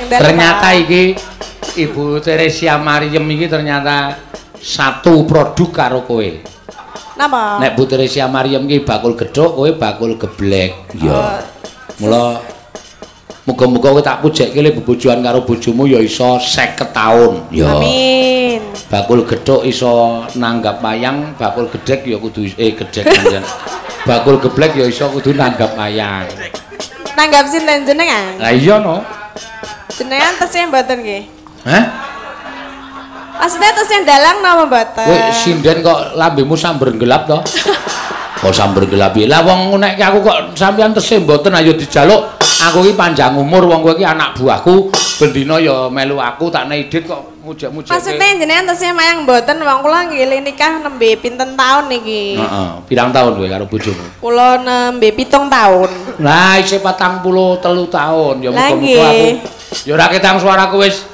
Ternyata iki Ibu Teresia Mariem iki ternyata satu produk karo kowe. Napa? Nek Bu Teresia Mariem iki bakul gedhok, kowe bakul geblek. Ya. Mula muga-muga kowe tak pujekke le bebojoan karo bojomu ya iso 50 taun. Ya. Amin. Bakul gedhok iso nanggap wayang, bakul gedhek ya kudu gedhek panjen. Bakul geblek ya iso kudu nanggap wayang. Nanggap sinten jenengan? Lah iya no. Jenengan tesih mboten nggih? Hah? Maksudnya tesih dalang napa mboten? Kowe sinden kok lambemu sambar gelap to? Kok sambar gelap iki? Lah wong nek aku kok sampean tesih mboten ayo dijaluk. Aku iki panjang umur wong kowe iki anak buahku, bendina ya melu aku tak neidit kok mujek-mujek. Maksudnya jenengan tesih mayang mboten wong kula nggih nikah nembe pinten taun niki? Heeh, pirang taun kowe karo bojomu? Kula nembe 7 taun. Lah isih 43 taun ya muga-muga aku. Ya ora ketang suaraku wis.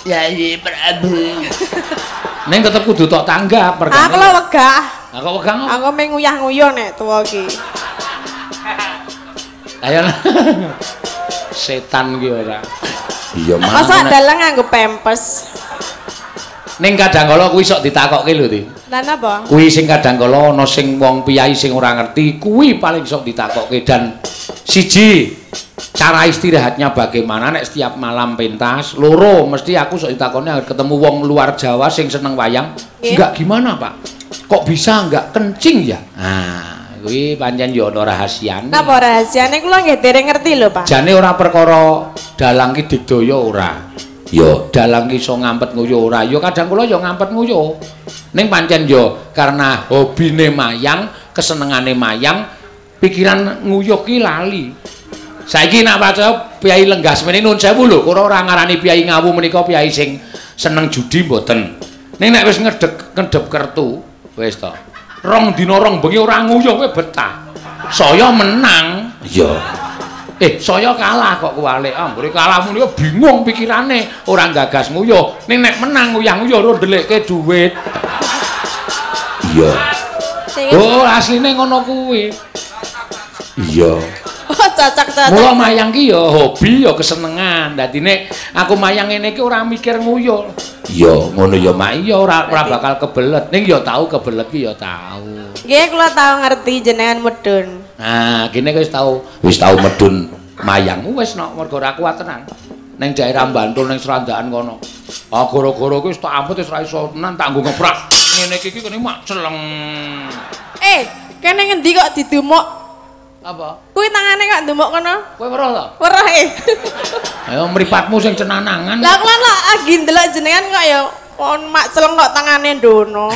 Ya iki Prabu. Ning tetep kudu tok tanggap perkara. Aku lho wegah. Lah kok wegah? Aku meng nguyah-nguyuh nek tuwa iki. Ayo. Setan ki ora. Iya mah. Masa dalang nganggo pampers. Ning kadang kala kuwi sok ditakokke lho, Ti. Lah napa? Kuwi sing kadang kala ana sing wong piyai sing ora ngerti, kuwi paling sok ditakokke dan siji cara istirahatnya bagaimana nek setiap malam pentas, loro mesti aku sok ditakoni ketemu wong luar Jawa sing seneng wayang, enggak gimana, Pak? Kok bisa enggak kencing ya? Nah, kuwi pancen ya ana rahasiane. Napa rahasiane kula nggih dereng ngerti lho, Pak. Jane ora perkara dalang ki digdaya ora. Ya, dalang ki iso ngampet nguyuh ora. Ya kadang kula ya ngampet nguyuh. Ning pancen ya karena hobine mayang, kesenengane mayang, pikiran nguyuh ki lali. Saiki nak waca Piai Lenggas meneh nuwun sewu lho, ora ngarani Piai Ngawu menika Piai sing seneng judi mboten. Ning nek wis ngedep kertu, wis to. Rong dina rong bengi ora nguyuh kowe betah. Saya menang. Iya. Saya kalah kok kuwalik. Ambure kalahmu niku bingung pikirane, ora gagas nguyuh. Ning nek menang nguyah-nguyuh ora ndelekke dhuwit. Iya. Oh, asline ngono kuwi. Iya. Oh, cocok-cocok. Mula mayang ki ya hobi ya kesenengan. Dadi nek aku mayang ngene iki ora mikir nguyuh. Iya, ngono ya Mak. Iya ora bakal kebelet. Ning ya tau kebelet ki ya tau. Nggih, kula tau ngerti jenengan medun. Nah, kene wis tau medun mayang wis no, mergo ora kuat tenan. Ning daerah Bantul ning Serandaan kono. Ah gara-gara kuwi wis tak amput wis ora iso tenan tak nggo ngeprak. Ngene iki kene mak celeng. Kene ngendi kok didumuk? Apa? Kuwi tangane kok ndumuk kono. Kowe weruh to? Weruh Ayo mripatmu sing cenanangan. Lah kula lagi ndelok jenengan kok ya mak celeng kok tangane ndono.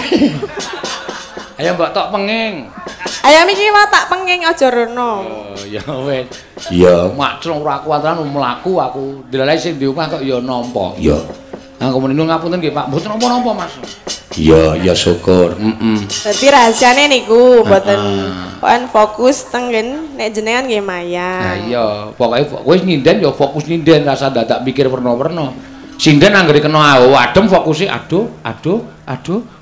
Ayo mbok tok penging. Ayo iki wae tak penging aja rono. Oh, ya wis. Iya, mak celeng ora kuwatan mlaku aku. Delalae sing di omah kok ya nampa. Iya. Aku meniku ngapunten nggih Pak, mboten napa-napa Mas. Iya, ya syukur. Dadi rahasiane niku mboten kon fokus tengen nek jenengan nggih mayang. Nah iya, pokoke wis nyinden ya fokus nyinden, rasa dadak mikir werna-werna. Sinden anggere kena adem fokuse aduh,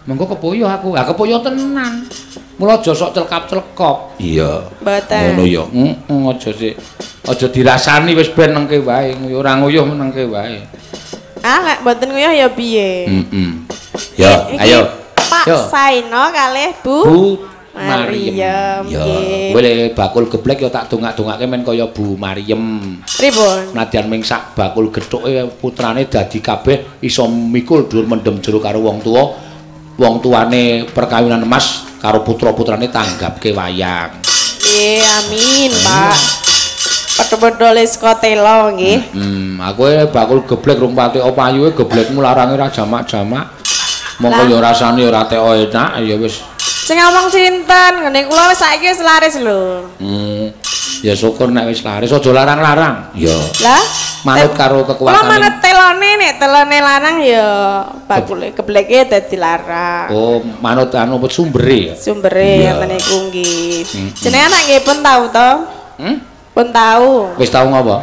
mengko kepoyo aku. Lah kepoyo tenan. Mula aja sok celkap-celkop. Iya. Mboten. Ngono ya. Aja sik. Aja dirasani wis ben nengke wae, ora nguyuh nengke wae. Lek mboten nguyuh ya piye? Ya, ayo. Pak Saino kalih Bu Mariem. Ya, boleh bakul geblek ya tak dongak-dongake men kaya Bu Mariem. Pripun? Nadyan ming sak bakul gethuke putrane dadi kabeh iso mikul dhuwur mendem jero karo wong tuwa. Wong tuane perkawinan emas karo putra-putrane tanggapke wayang. Nggih, amin, Pak. Padha-padha saka tela nggih. Aku bakul geblek rung pati opayuhe geblekmu larange ra jamak-jamak. Monggo ya rasane ora teko enak ya wis. Sing ngomong sinten? Ngene kula wis saiki wis laris lho. Ya syukur nek wis laris aja larang-larang. Ya. Lah, manut karo kekuatan. Kula manut telone nek telone larang ya bakule gebleke dadi larang. Oh, manut anu sumbere ya. Sumbere ngoten niku nggih. Jenengan nek nggih pun tau to? Pun tau. Wis tau ngapa?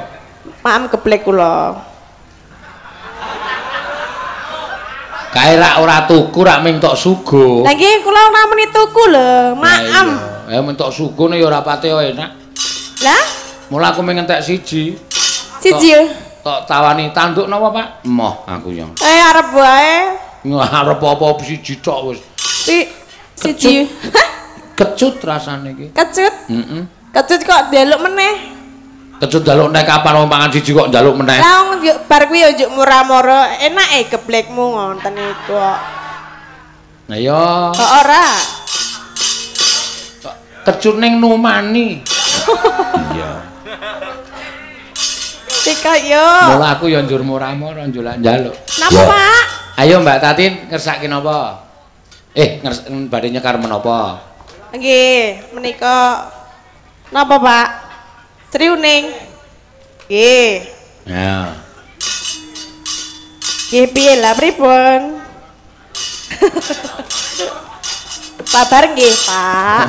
Maam geblek kula. Kae rak ora tuku rak ming tok sugo. Lah nggih kula ora muni tuku lho, maam. Ya ming tok sugo ne ya ora pati enak. Lah? Mula aku ming entek siji. Siji. tok tawani tanduk napa Pak? Emoh aku yo. Arep wae. Arep apa siji tok wis. Siji. Kecut rasane iki. Kecut? Heeh. Kecut kok njaluk meneh. Kecut njaluk nek kapan wong mangan siji kok njaluk meneh. Lah wong bar kuwi yo murah-murah, enake geblekmu ngonten iku kok. Nah ya. Kok ora? Kecut ning numani. Iya. Tika yo. Mula aku yo njur murah-murah njaluk. Napa, Pak? Ayo Mbak Tatin ngersake napa? Badhe nyekar menapa? Nggih, menika napa, Pak? Triuning. Nggih. Ya. Nggih piye lah pripun? Sabar nggih, Pak.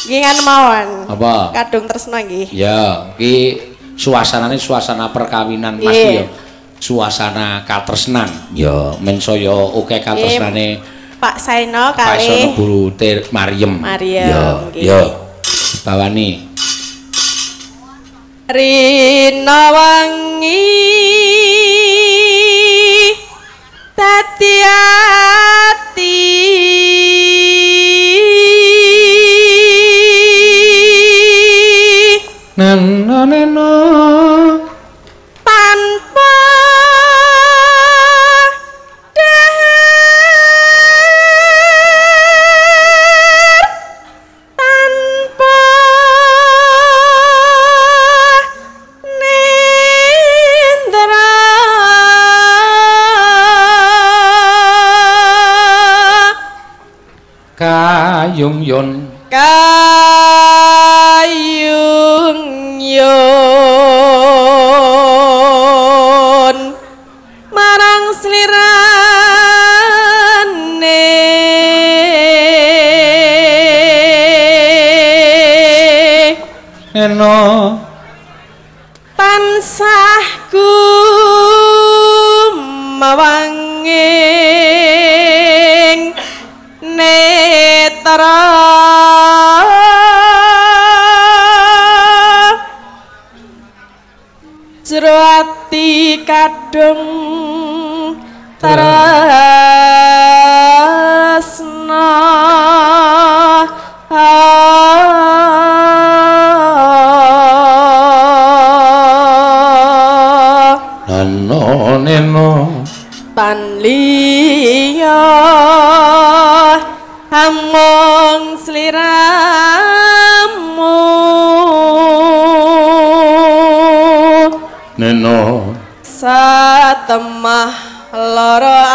Nggih ngan mawon. Apa? Kadung tresna nggih. Ya, iki suasanane suasana perkawinan Mas ya. Suasana katresnan. Ya, men saya oke katresnane Pak Saino Pak Saino kalih Bu Maryem. Ya, ya. Bawani. Rina wangi dadi ati neno tanpa kayung yun marang slirane eno tansah gumawanging netra jero ati kadung tresna nano neno panliya among sliramu neno satemah lara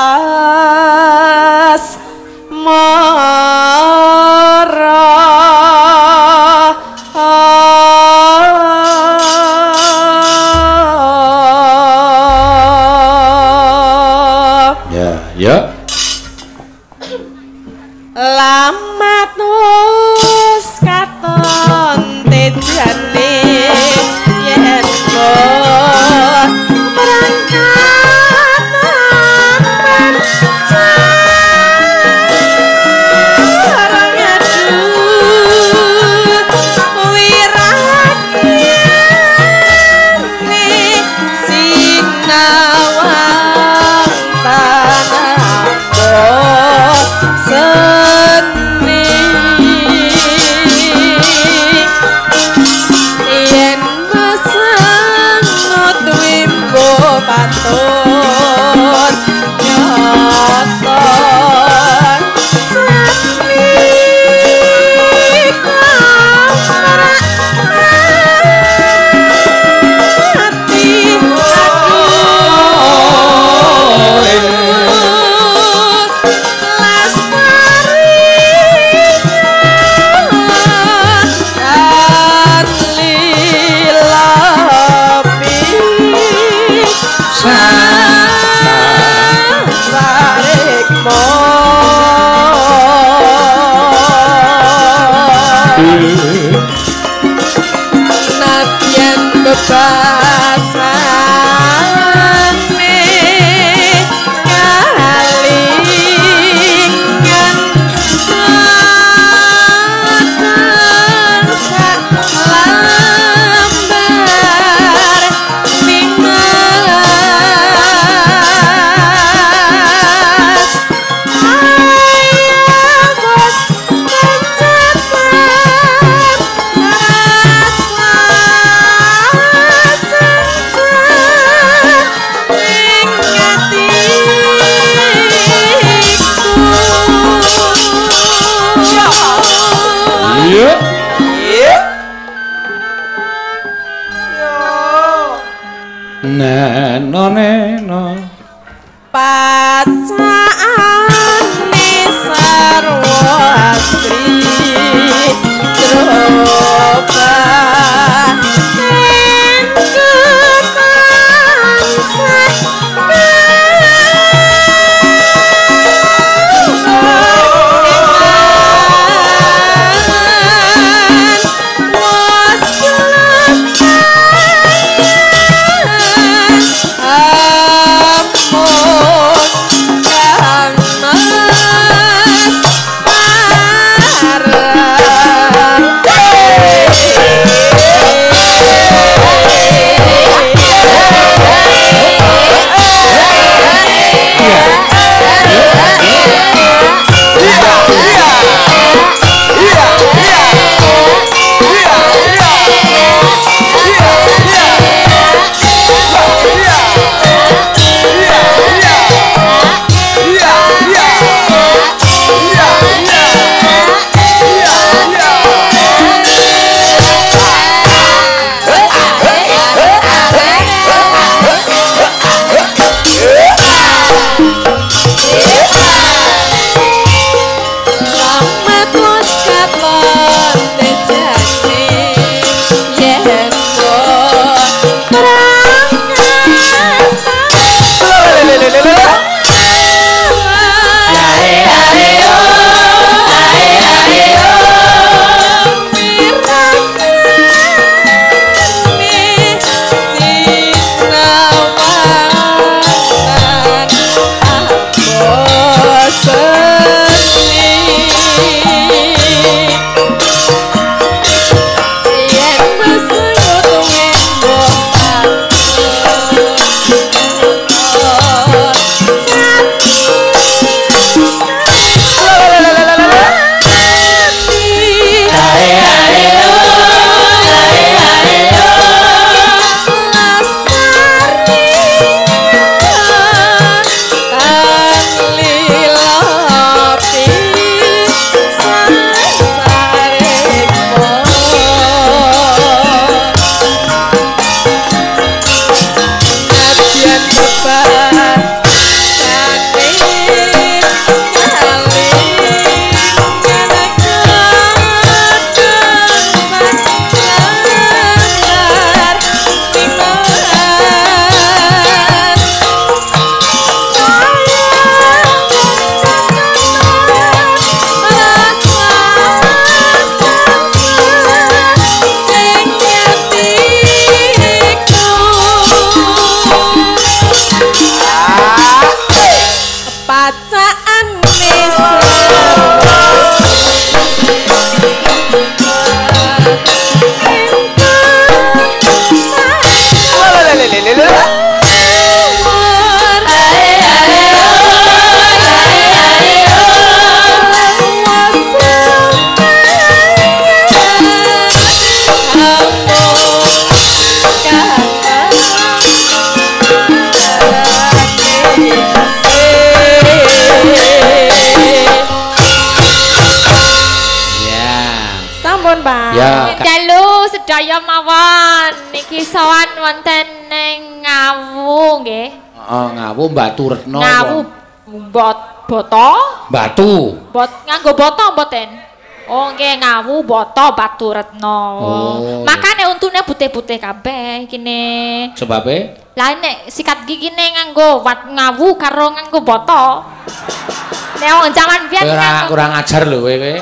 asmara ya lamat wis katon tejane yen berangkat sareng aduh wirane sinawang tanah seni yen masangot wimbo patut nyoton seni hati aduh Neno Pacane sarwa astri droba sedaya mawon niki sowan wonten ning Ngawu nggih. Heeh, Ngawu Batu Retno. Ngawu boto? Batu. Nganggo boto mboten? Oh nggih Ngawu boto Batu Retno. Oh. Makane untune putih-putih kabeh kene. Sebabe? Lah nek sikat gigine nganggo Ngawu karo nganggo boto. Nek wong jaman biyen kurang ajar lho kowe.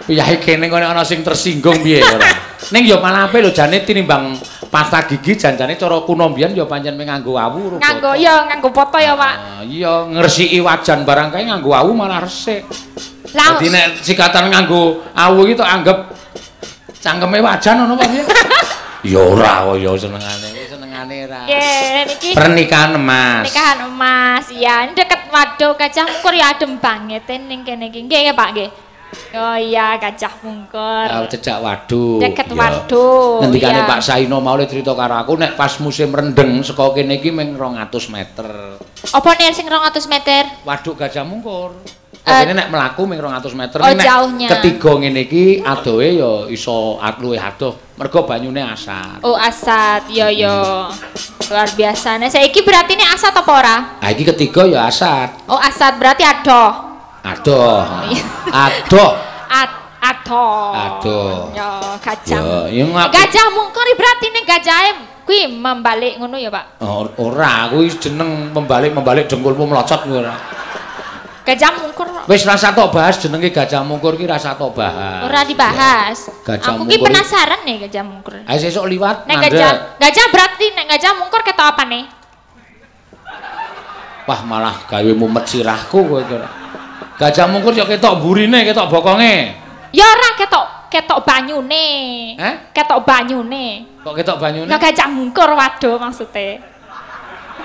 Piyahe kene kok ana sing tersinggung piye ora. Ning ya malah apik lho jane tinimbang pasta gigi janjane cara kuno mbiyen ya pancen nganggo awu. Nganggo ya nganggo poto ya, Pak. Iya, ngresiki wajan barang kae nganggo awu malah resik. Lah dadi nek sikatan nganggo awu iki tok anggap cangkeme wajan ngono apa piye? Ya ora kok ya senengane ra. Nggih, niki pernikahan emas. Pernikahan emas. Ya, deket Waduk Gajah Mungkur ya adem banget ning kene iki. Nggih, Pak, nggih. Oh iya Gajah Mungkur. Ya cecak Waduk. Deket Waduk. Ngendikane Pak Saino mau le crita karo aku nek pas musim rendeng saka kene iki mung 200 meter. Apa nek sing 200 meter? Waduk Gajah Mungkur. Kene nek mlaku mung 200 meter. Oh, jauhnya. Ketiga ngene iki adohe ya iso luwih adoh mergo banyune asat. Oh asat, iya ya. Luar biasa. Nah, saiki berarti ini asat apa ora? Ah iki ketiga ya asat. Oh, asat berarti adoh. Adoh. Adoh. Adoh. Ya, gajah. Ya Gajah mungkur berarti ning gajahe kuwi membalik ngono ya, Pak? Ora, kuwi jeneng membalik dengkulmu melocot kuwi ora. Gajah mungkur. Wis rasa tok bahas jenenge gajah mungkur ki rasa tok bahas. Ora dibahas. Gajah Aku ki mungkur. penasaran nih gajah mungkur. Ayo sesuk liwat. Nek gajah berarti nek gajah mungkur ketok apa nih? Wah, malah gawe mumet sirahku kowe iki ora. Gajah mungkur ya ketok burine, ketok bokonge. Ya ora ketok banyune. Ketok banyune. Kok ketok banyune? Lah gajah mungkur waduh maksudnya.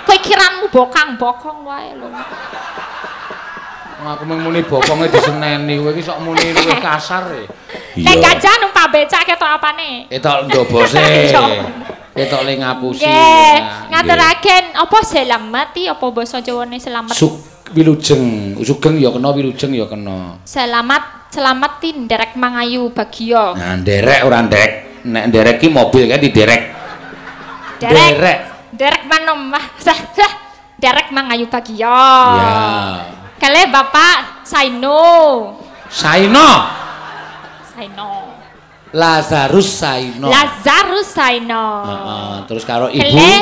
Pikiranmu bokang-bokong wae lho. Aku mung muni bokonge diseneni, kowe iki sok muni luwih kasar e. Nek gajah numpak becak ketok apane? Ketok ndobose. Ketok le ngapusi. Nggih, ngaturaken apa selamat iki apa basa Jawane selamat? Wilujeng, sugeng ya kena, wilujeng ya kena. Selamat ti nderek mangayu bagya. Nah, nderek ora ndek. Nek nderek ki mobil kan diderek. Derek manom. Derek mangayu bagya. Ya. Kale Bapak Saino. Lazarus Saino. Heeh, terus karo ibu Kale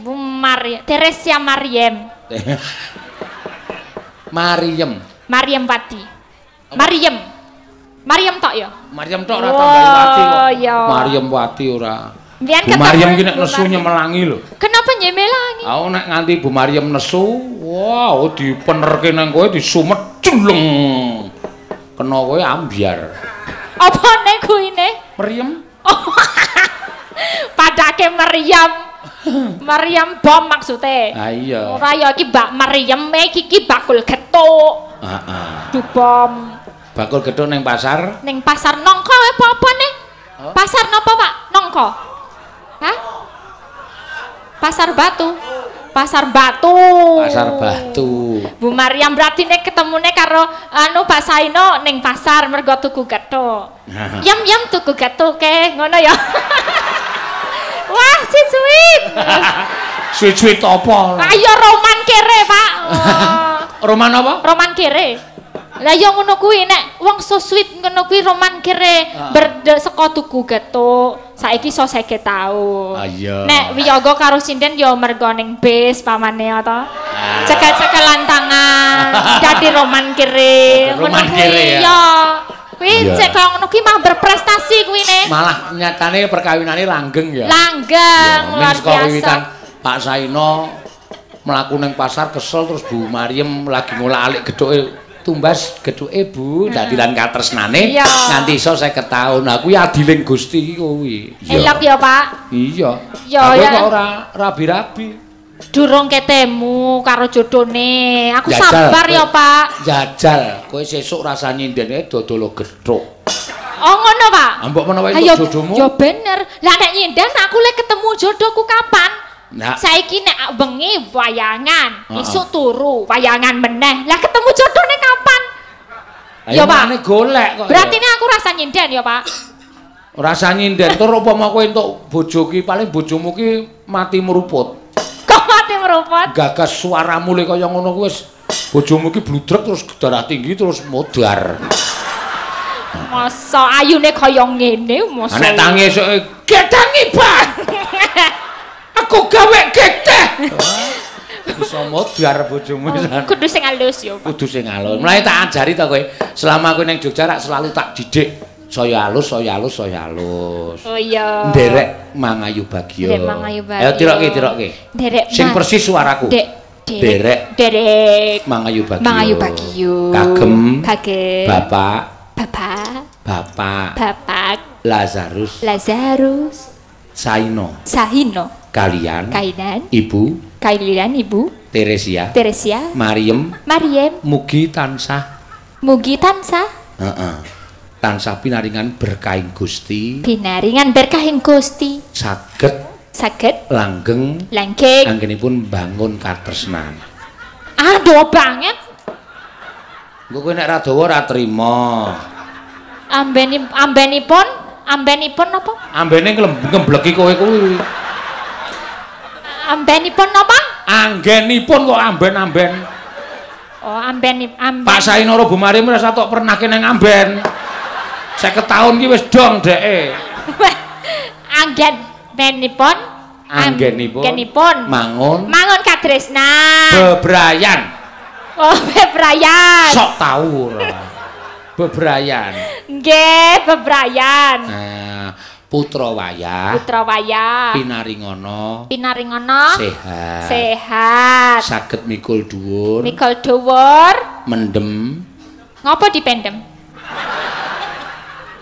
Bu Maria, Teresia Mariem. Mariem Wati. Mariem tok ya? Mariem tok ora tambahi Wati kok. Oh iya. Mariem Wati ora. Mbiyen Bu Mariem ki nek nesu nyemelangi lho. Kenapa nyemelangi? Aku nek nganti Bu Mariem nesu, wow dipenerke nang kowe disumet culeng. Kena kowe ambyar. Apa nek kuine? Meriem. Padake Maryam bom maksudnya. Ah iya. Ora ya iki Mbak Maryam iki bakul gethuk. Heeh. Dubom. Bakul gethuk ning pasar. Ning pasar nongko apa nih? Pasar napa, Pak? Nongko. Hah? Pasar Batu. Pasar Batu. Bu Maryam berarti nek ketemune karo Pak Saino ning pasar mergo tuku gethuk. Yam tuku gethuk ke ngono ya. Wah, sweet. Sweet apa? Ayo roman kere, Pak. Roman apa? Roman kere. Lah ya ngono kuwi nek wong so sweet ngono kuwi roman kere saka tuku gethuk. Saiki iso 50 taun. Iya. Nek wiyaga karo sinden ya mergo ning bis pamane to. Cekel-cekelan tangan dadi roman kere. Roman kere ya. Iya. Kuwi cek kaya ngono kuwi mah berprestasi kuwi ne. Malah nyatane perkawinane langgeng ya. Langgeng luar biasa. Pak Saino mlaku ning pasar kesel terus Bu Maryam lagi ngolak-alik gedhuke tumbas gedhuke Bu dadi lan katresnane nganti iso 50 taun. Nah kuwi adiling Gusti kuwi. Elok ya, Pak. Iya. Ya kok ora rabi-rabi. Durung ketemu karo jodone. Aku Jajal, sabar ya, Pak. Jajal, kowe sesuk rasa nyindene dodol gethuk. Oh ngono, Pak. Mbok menawa itu jodohmu. Ya bener. Lah nek nyinden aku lek ketemu jodohku kapan? Nah. Saiki nek bengi wayangan, esuk turu wayangan meneh. Lah ketemu jodohne kapan? Ya, Pak. Mane golek kok. Berarti ini aku rasa nyinden ya, Pak. Rasa nyinden tur upama kowe entuk bojo ki paling bojomu ki mati meruput. Mati meruput. Gagas suaramu le kaya ngono kuwi wis bojomu ki bludrek terus darah tinggi terus modar. Masa ayune kaya ngene masa. Nek tangi esuke gedangi, Pak. Aku gawe geteh. Bisa modar bojomu pisan. Kudu sing alus ya, Pak. Kudu sing alus. Mulai tak ajari to kowe, selama kowe ning Jogja rak selalu tak didik. Saya halus. Oh iya. Nderek mangayu bagya. Nderek mangayu bagya. Ayo tirokke. Nderek. Sing persis suaraku. Derek mangayu bagya. Kagem. Bapak. Lazarus. Saino. Kalian. Ibu. Teresia. Mariem. Mugi tansah. Heeh. Tansah pinaringan berkahing Gusti. Saged langgeng anggenipun bangun katresnan. Aduh banget. Engko kowe nek ra dawa ora trima. Ambenipun apa? Ambene ngembleki kowe kuwi. Ambenipun napa? Anggenipun kok amben-amben. Oh, amben. Pak Sainoro Bu Maryam rasa tok pernah kene ngamben. 50 tahun ki wis dong deke. Anggenipun mangun katresna. Bebrayan. Oh, bebrayan. Sok tau ora. Bebrayan. Nggih, bebrayan. Nah, Putra Wayah. Pinaringono. Sehat. Saged mikul dhuwur. Mendem. Ngopo dipendem?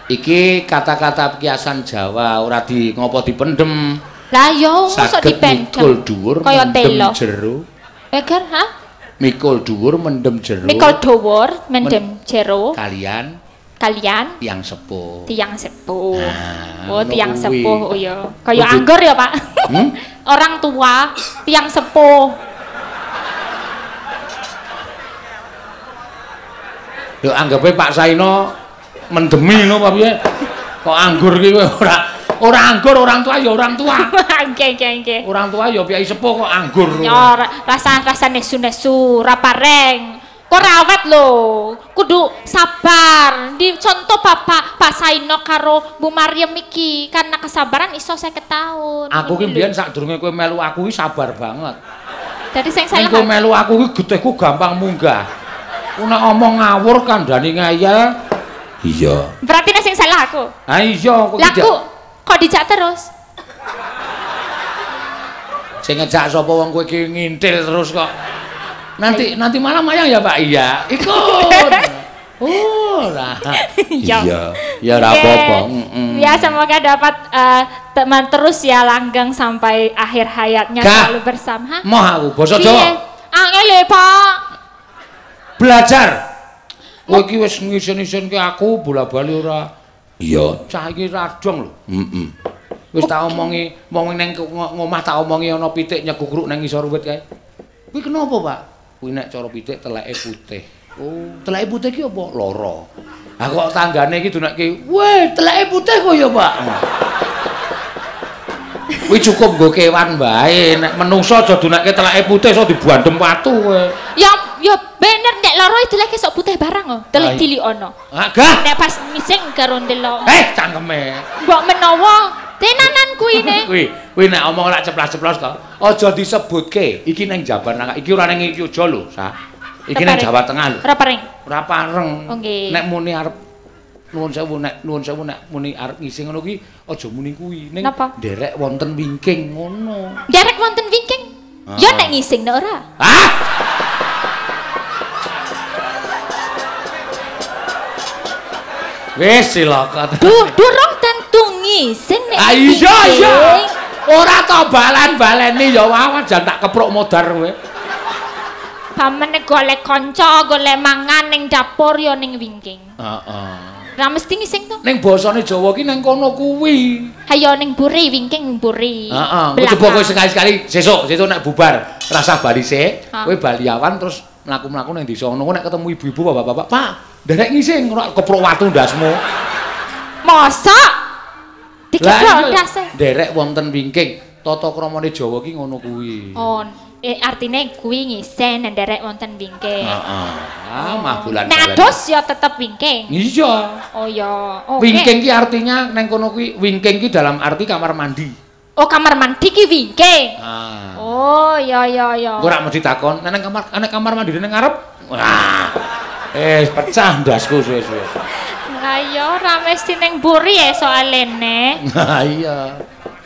Iki kata-kata kiasan Jawa ora di ngopo dipendem. Lah yo mosok dipendem. Mikul dhuwur mendem jero. Eger, ha? Mikul dhuwur mendem jero. Mikul dhuwur mendem jero. Kalian tiang sepuh. Nah, oh, tiang sepuh. Oh ya. Kaya anggur ya, Pak. Orang tua, tiang sepuh. Yo anggape Pak Saino mendemi ngono apa piye? Kok anggur ki ora anggur orang tua ya orang tua. Nggih. Orang tua ya piyai sepuh kok anggur. Ya rasa nesu-nesu, ra pareng. Kok rawat lho. Kudu sabar. Dicontoh Pak Saino karo Bu Maryam iki. Karena kesabaran iso 50 tahun. Aku ki mbiyen sadurunge kowe melu aku ki sabar banget. Dadi sing salah. Kowe melu aku ki getihku gampang munggah. Nek omong ngawur kandhani ngayal. Iya. Berarti nek sing salah aku. Ha iya kok dijak. Kok dijak terus? Sing ngejak sapa wong kowe iki ngintil terus kok. Nanti malam ayang ya Pak? Iya. Ikut. Oh lah. Iya. Ya ora apa-apa. Ya semoga dapat teman terus ya langgeng sampai akhir hayatnya selalu bersama. Moh aku basa Jawa. Angel Pak. Belajar. Kowe iki wis ngisen-isenke aku bola-bali ora. Iya. Cah iki radong lho. Wis tak omongi, wong ning ngomah tak omongi ana pitik nyegugruk nang ngisor wit kae. Kuwi kenapa, Pak? Kuwi nek cara pitik teleke putih. Oh, teleke putih ki apa? Lara. Ah kok tanggane iki dunekke, "Weh, teleke putih kok ya, Pak." Kuwi cukup nggo kewan bae, nek menungso aja dunekke teleke putih iso dibandem watu kowe. Ya bener nek lara deleke sok putih barang kok, telek dilikono. Ah, gah. Nek pas ngising karo ndelok. Cangkeme. Mbok menawa tenanan kuwi ne. Kuwi nek omong lak ceplas-ceplos to. Aja disebutke. Iki ning Jabar Nangka. Iki ora ning Yogya lho, Sa. Iki ning Jawa Tengah lho. Ora pareng. Ora pareng. Oh, nggih. Nek muni arep nuwun sewu nek muni arep ngising ngono kuwi aja muni kuwi. Ning nderek wonten wingking ngono. Nderek wonten wingking? Ya nek ngising nek ora. Hah? Wis cilaka. Durung tentu ngising nek. Iya. Ora to balan-baleni ya wawan jan tak kepruk modar kowe. Pamane golek kanca, golek mangan ning dapur ya ning wingking. Heeh. Ra mesti ngising to. Ning basane Jawa ki nang kono kuwi. Ha ya ning mburi wingking mburi. Heeh. Coba kowe sekali-sekali sesuk nek bubar rasa bali sik, kowe baliawan terus mlaku-mlaku ning desa ngono nek ketemu ibu-ibu bapak-bapak, "Pak, nderek ngising ora kepruk watu ndasmu." Mosok dikeprok ndase. Nderek wonten wingking. Tata kramane Jawa ki ngono kuwi. Oh, artine kuwi ngising nderek wonten wingking. Heeh. Ah, mah bulan. Nek adus ya tetep wingking. Iya. Oh ya. Oke. Wingking ki artinya neng kono kuwi wingking ki dalam arti kamar mandi. Oh, kamar mandi ki wingking. Ah. Oh, ya. Engko ora mesti takon, nek kamar mandi ning ngarep. Wah. Pecah ndasku suwe-suwe. Lah ya ora mesti ning mburi soalé nek. Nah, iya.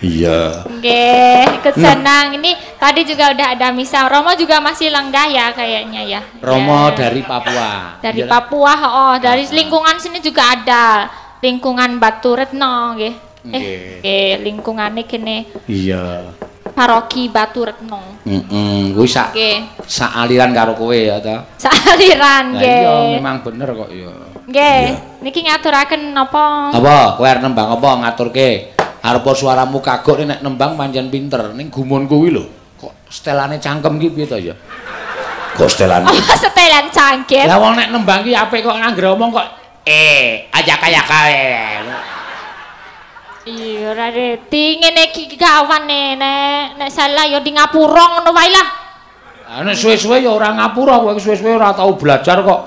Iya. Nggih, kesenang. Ini tadi juga udah ada misa. Romo juga masih lenggah ya kayaknya ya. Romo dari Papua. Dari Papua, oh, dari lingkungan sini juga ada. Lingkungan Batu Retno nggih. Nggih, lingkungane kene. Iya. Paroki Batu Retno. Kuwi sak aliran karo kowe ya ta. Sak aliran nggih. Iya, memang bener kok ya. Nggih, niki ngaturaken napa? Apa? Kowe arep nembang apa ngaturke? Arepa suaramu kagok nek nembang pancen pinter. Ning gumun kuwi lho. Kok stelane cangkem ki piye to ya? Kok stelane? Oh, setelan cangkem. Lah wong nek nembang ki apik kok anggere omong kok aja kaya kae. Iya ora reti ngene iki gawane nek salah ya di ngapura ngono wae lah. Ah nek suwe-suwe ya ora ngapura kowe suwe-suwe ora tau belajar kok.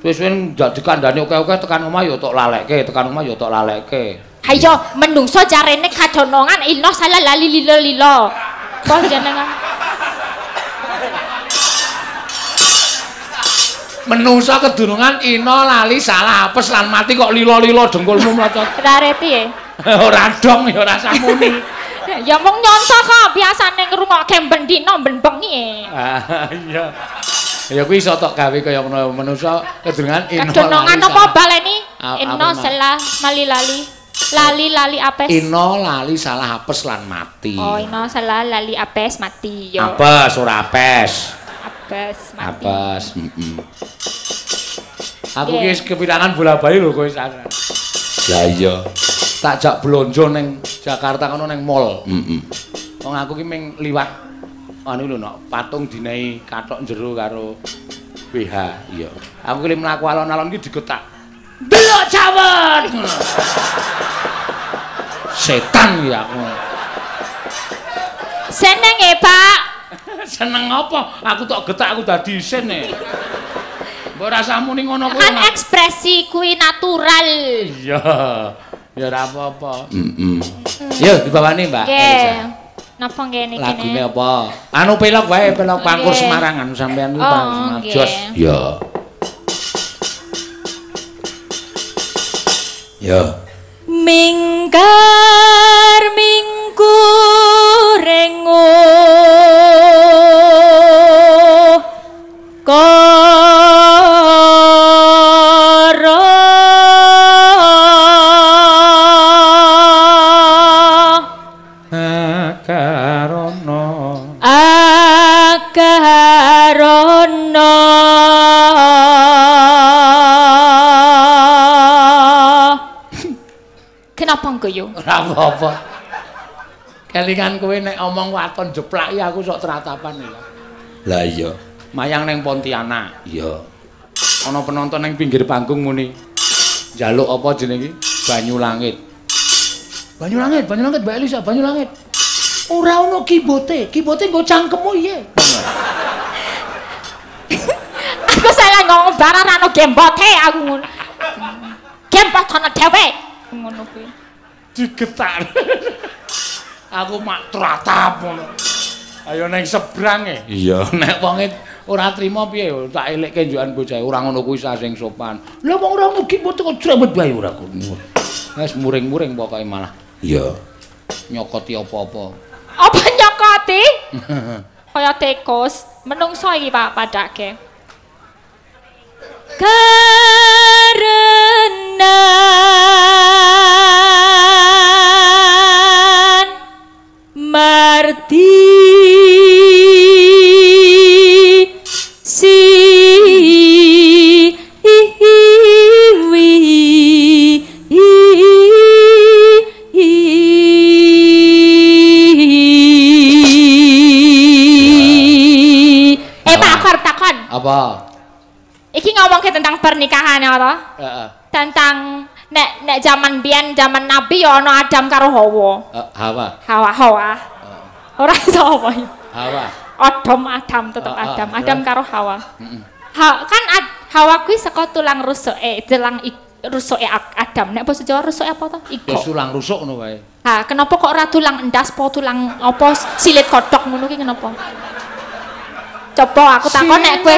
Suwe-suwe ndak dikandani oke-oke tekan omah ya tok lalekke, tekan omah ya tok lalekke. Ha iya menungso jarene kadonongan ino salah lali lilo-lilo. Kok jenengan Menungso kedunungan ino lali salah apes lan mati kok lilo-lilo dengkulmu mlocot. ora reti ya. Ora dong ya ora samuni. Ya mung nyonto kok biasane ngrungokke ben dina ben bengi. Ah iya. Ya kuwi iso tok gawe kaya ngono menungso kedunungan ino. Kadonongan apa baleni? Ino Apa, salah lali-lali. Lali-lali apes. Ino lali salah apes lan mati. Oh, ino salah lali apes mati yo. Apes ora apes. Apes mati. Apes, Aku ki wis kepirangan bola-bali lho kowe sana. Lah iya. Tak jak blonjo ning Jakarta kono ning mall. Wong aku ki ming liwat anu lho nok patung dinehi kathok jero karo BH. Iya. Aku ki mlaku alon-alon ki digetak. Delok cawen. Setan ya aku. Seneng ya, Pak. Seneng apa? Aku tok getak aku dadi isin e. Mbok ora samuni ngono kuwi. Kan ekspresi kuwi natural. Iya. Ya ora apa-apa. Yo dibawani, Mbak. Nggih. Napa nggih niki? Lagune apa? Anu pelok wae, pelok Pangkur Semarangan sampean iki Pak Jos. Yo. Yo. Mingkar mingkurengo karo akarono kenapa ngguyu? Ora apa-apa. Kelingan kowe nek omong waton jeplaki aku sok teratapan ya. Lah iya. Mayang ning Pontianak. Iya. Ana penonton ning pinggir panggung muni. Njaluk apa jenenge iki? Banyu langit. Banyu langit, Mbak Elisa, banyu langit. Ora ono kibote. Kibote nggo cangkemmu iye. Aku salah ngomong barang ana gembote aku ngono. Gembot ana dhewe. Ngono kuwi. Digetar. Aku mak tratap ngono. Ayo neng sebrang e. Iya, nek wonge ora trima piye tak elekke njukan bocah ora ngono kuwi sing sopan. Lah wong ora ono kibote kok jrembet bae ora ngono. Wis muring-muring pokoke malah. Iya. Nyokoti apa-apa. Apa nyokoti? Kaya tikus, menungso iki Pak padake. Karenan marti si Apa? Iki ngomongke tentang pernikahan ya toh? Heeh. Tentang nek zaman biyen zaman Nabi ya ana Adam karo Hawa. Hawa. Hawa. Ora sapa iki. Hawa. Adam tetep Adam karo Hawa. Kan Hawa kuwi saka tulang rusuke, rusuke Adam. Nek basa Jawa rusuke apa to? Iko. Tulang rusuk ngono wae. Ha, kenapa kok ora tulang endas po tulang apa silit kodhok ngono ki kenapa? Coba aku takon nek kowe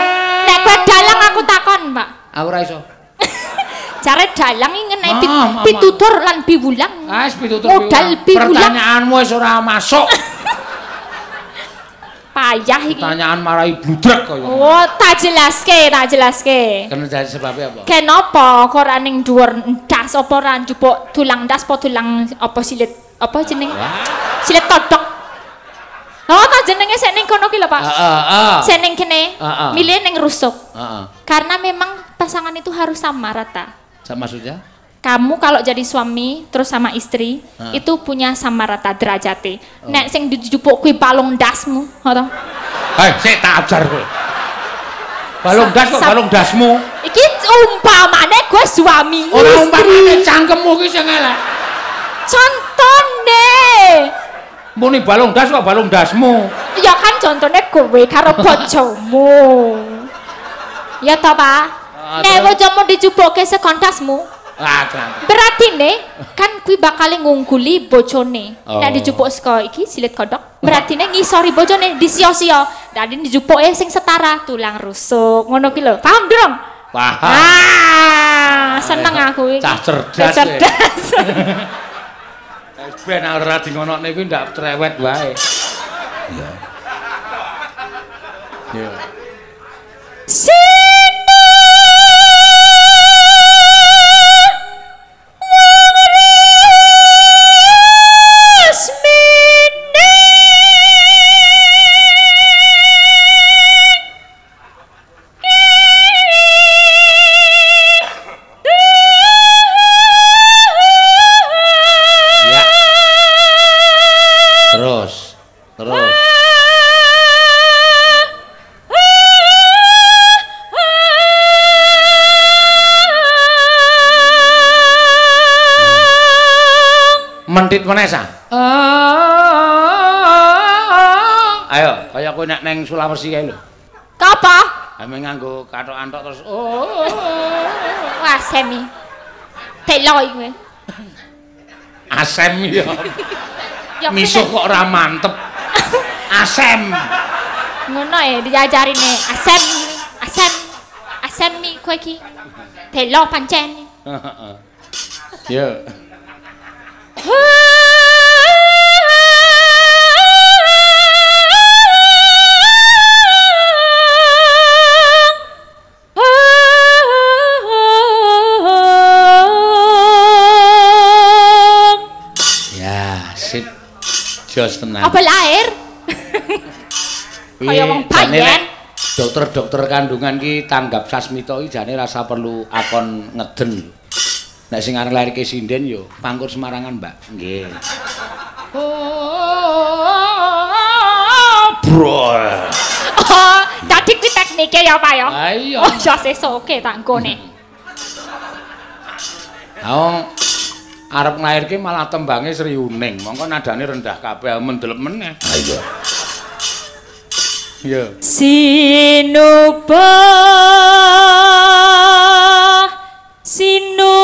dalang aku takon, Mbak. Aku ora iso. Jare dalang iki ngenek pitutur lan biwulang. Ah, wis pitutur modal biwulang. Pertanyaanmu wis ora masuk. Payah iki. Pertanyaan marai bludrek kaya. Oh, tak jelaske. Kena jadi sebabnya apa? Kenapa kok ora ning dhuwur ndas apa ora njupuk tulang ndas apa tulang apa silit apa jeneng? Silit kodhok. Oh, tak jenenge sik ning kono ki lho, Pak. Sik ning kene. Milih ning rusuk. Karena memang pasangan itu harus sama rata. Sama maksudnya? Kamu kalau jadi suami terus sama istri itu punya sama rata derajate. Nek sing dijupuk kuwi balung ndasmu, ngono. Sik tak ajar kowe. Balung ndas kok balung ndasmu. Iki umpamane gue suami. Ora umpamane cangkemmu ki sing elek. contone. Muni balung das kok balung dasmu. Ya kan contone kowe karo bojomu. Ya ta, Pak? Nek bojomu dijuboke sekontasmu. Ah, berarti nih kan kuwi bakal ngungguli bojone. Nek dijupuk saka iki silit kodok, berarti nih ngisori bojone disio-sio. Dadi dijupuke sing setara tulang rusuk. Ngono ki lho. Paham, Drong? Paham. Ah, seneng aku iki. Cah cerdas. Cerdas. Ben ora di ngonokne kuwi ndak cerewet wae. Iya. Iya. Mentit meneh sa. Ayo, kaya kowe nek neng Sulawesi kae lho. Kapa? Ame nganggo kathok antok terus. Wah, semi. Telo kowe. Asem ya. Ya Misuh kok ora mantep. Asem. Ngono diajarine. Asem mi kowe iki. Telo pancen. Heeh. Yo. Jos tenan. Apa lahir? Kaya wong bayen. Dokter-dokter kandungan ki tanggap sasmita iki jane rasa perlu akon ngeden. Nek sing arep lairke sinden yo pangkur Semarangan, Mbak. Nggih. Bro. Oh, dadi kuwi teknike ya, Pak ya. Ha iya. Oh, ya sesoke tak ngkone. Arep nglairke malah tembange Sri Uning, mongko nadane rendah kabeh mendelep meneh. Ha iya. Iya. Sinukarto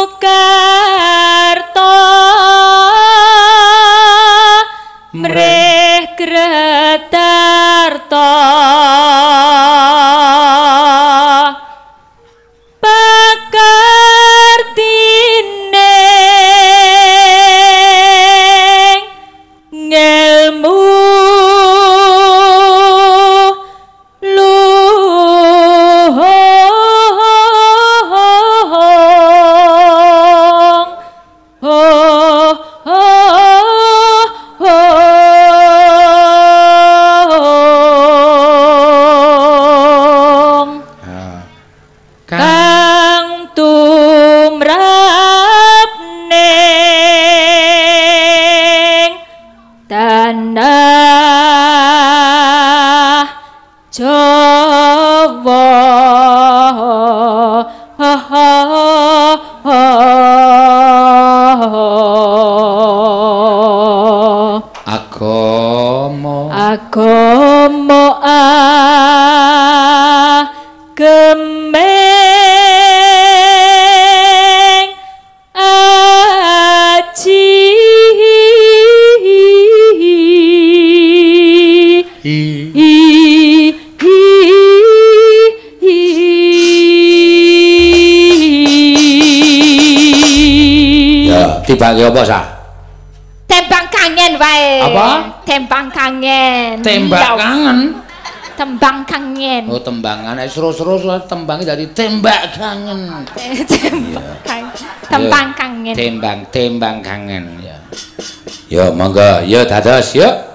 mreh Gretarto Tibake apa sa? Tembang kangen wae. Apa? Tembang kangen. Tembak kangen. Tembang kangen. Oh, tembangan. Seru-seru tembange dadi tembak kangen. Tembang kangen. Tembang kangen ya. Yo monggo, yo dados yo.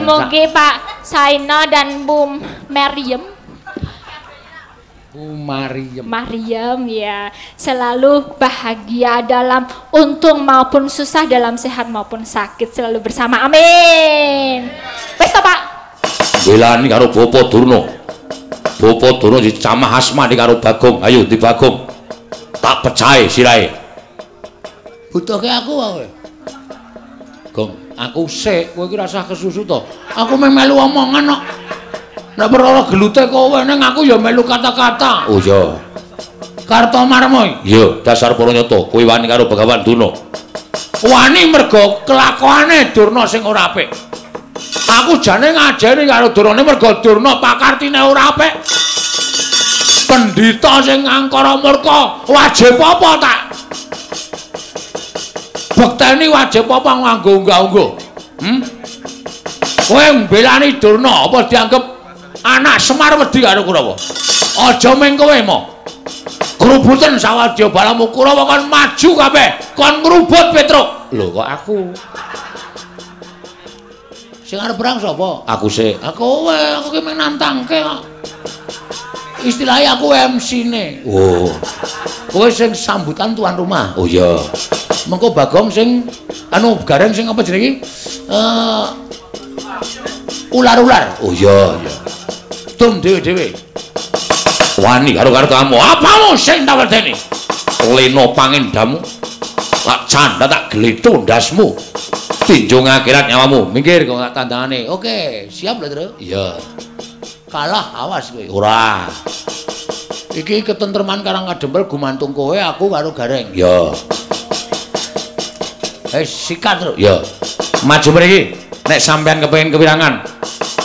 Mungkin Pak Saina dan Bu Maryam. Bu Maryam. Maryam ya, selalu bahagia dalam untung maupun susah, dalam sehat maupun sakit, selalu bersama. Amin. Wes to, Pak. Belani karo Bapak Durna. Bapak Durna dicamah asmane karo Bagong. Ayo di Bagong. Tak pecahe sirahe. Butuhke aku wae. Gong, aku sik, kowe iki rasah kesusu to. Aku melu omongan kok. Nek perkara gelute kowe ning aku ya melu kata-kata. Oh iya. Kartomarma. Iya, dasar Paranyata, kowe wani karo Begawan Durna. Wani mergo kelakuane Durna sing ora apik. Aku jane ngajeni karo Durna mergo Durna pakartine ora apik. Pendhita sing angkara murka wajib apa tak? Bekteni wajib apa nganggo unggah-ungguh? Kowe mbelani Durna apa dianggep anak Semar wedi karo Kurawa? Aja meng kowe mo. Kerubutan Sawadya balamu Kurawa kon maju kabeh, kon ngrubut Petruk. Lho kok aku? Sing arep perang sapa? Aku sik. Aku ki meng nantangke kok. Istilahnya aku MC-ne. Oh. Kowe sing sambutan tuan rumah. Oh iya. Mengko Bagong sing gareng sing apa jenenge? Ular-ular. Oh iya, iya. Tum dhewe-dhewe. Wani karo kamu. Apamu sing tak wedeni? Leno pangendamu. Lak canda tak gletho ndasmu. Tinjung akhirat nyawamu. Minggir kok tandangane. Oke, siap lho, Tru? Iya. Kalah awas kowe. Ora. Iki ketentreman Karang Kadempel gumantung kowe, aku karo Gareng. Ya. Sikat Tru. Ya. Maju mriki. Nek sampean kepengin kewirangan,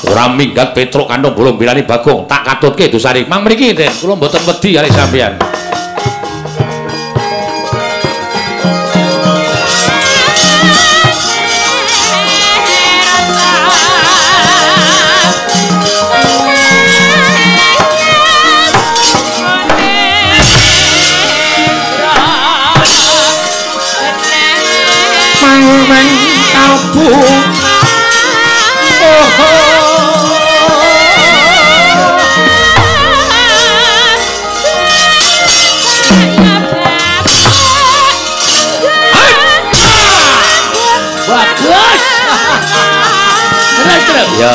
ora minggat Petruk kantong bolong bilani Bagong, tak katutke dosane. Mang mriki, Den. Kula mboten wedi kali sampean. Mangmen kalbu bagus. Terus ya.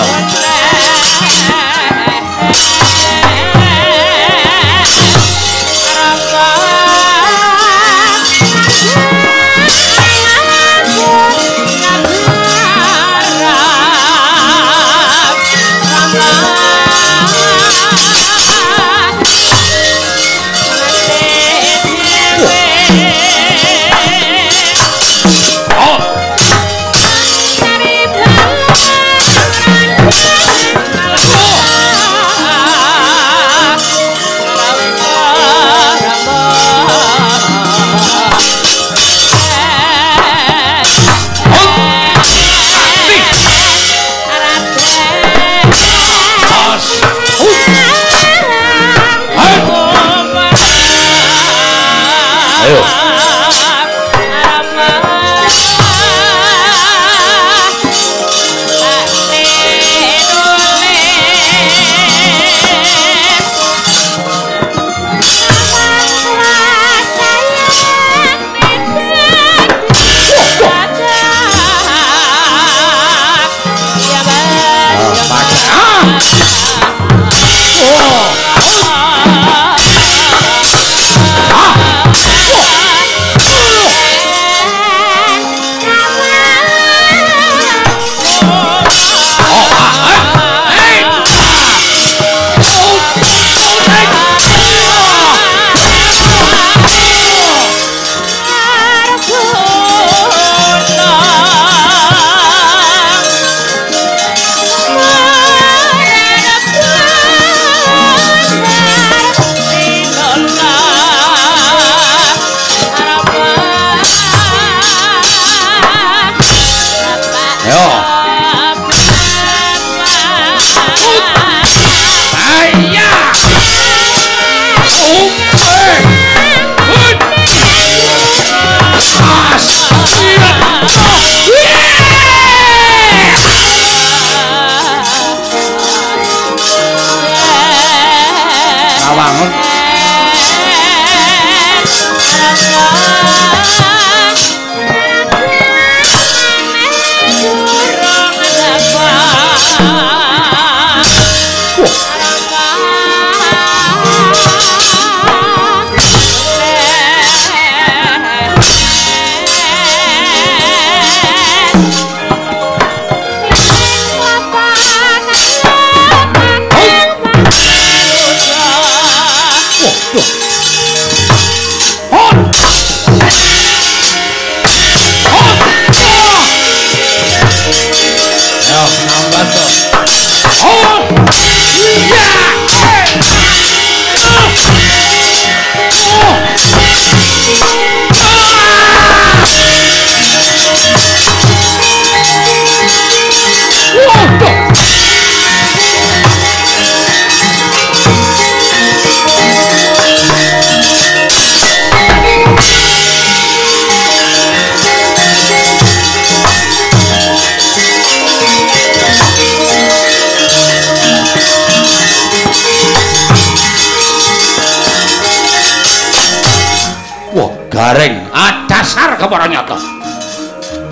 Garing dasar kepara nyata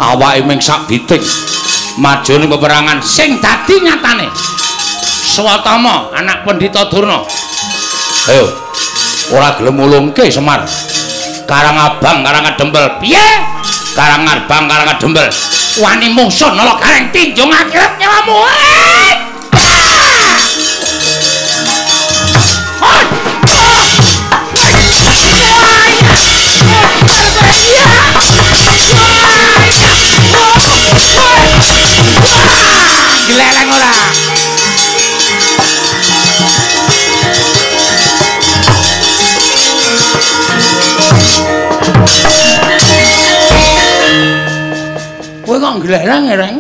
awake ming sak biting maju ning peperangan sing dadi nyatane Swatama anak Pendhita Durna ayo ora gelem mulungke Semar Karangabang Karangedembel piye Karangabang Karangedembel wani mungsuh nala Gareng tinjung akhirat nyawamu Geleleng ora. Kowe kok geleleng, Reng?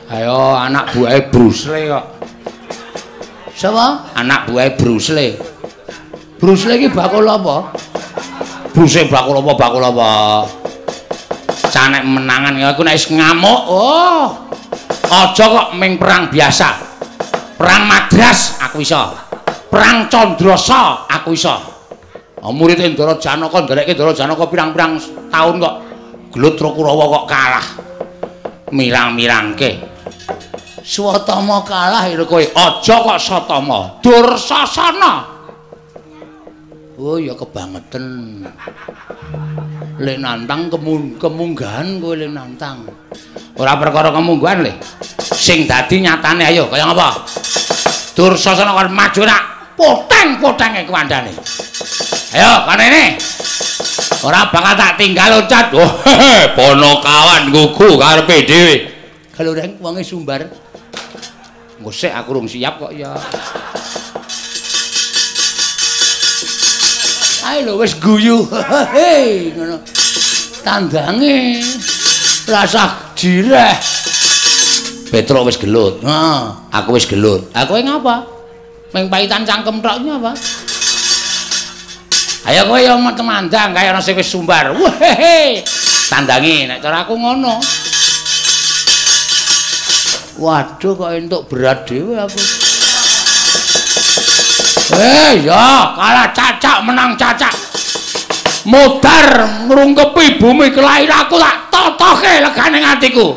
Ayo anak buahe Bruce Lee kok. Sapa? Anak buahe Bruce Lee. Bruce Lee iki bakul apa? Bruce bakul apa? Bakul apa? Canek menangan aku nek wis ngamuk. Oh. Aja kok ming perang biasa. Perang Madras aku iso. Perang Candrasa aku iso. Murid Ndara Janaka nderekke Ndara Janaka pirang-pirang taun kok Gelut Kurawa kok kalah. Mirang-mirangke. Swatama kalah lho kowe. Aja kok Satama. Dursasana. Oh ya kebangetan. Le nantang kemunggahan kowe le nantang. Ora perkara kemunggahan le. Sing dadi nyatane ayo kaya ngapa? Dursasana kon maju nak poteng-potenge kewandane. Ayo kanene. Ora bakal tak tinggal loncat. Oh, Ponokawan gugu karepe dhewe. Kalau reng wonge sumbar. Engko sik aku rung siap kok ya. Ayo lho wis guyu. Hei ngono. Tandange rasah jireh. Petro wis gelut. Aku wis gelut. Aku ngapa? Ming paitan cangkem tok apa? Ayo kowe yo temandang kaya ana sing wis sumbar. Wehehe. Tandangi nek cara aku ngono. Waduh kok entuk berat dhewe aku. Ya, kalah cacak menang cacak. Modar ngrungkepi bumi kelahiranku tak totoke legane atiku.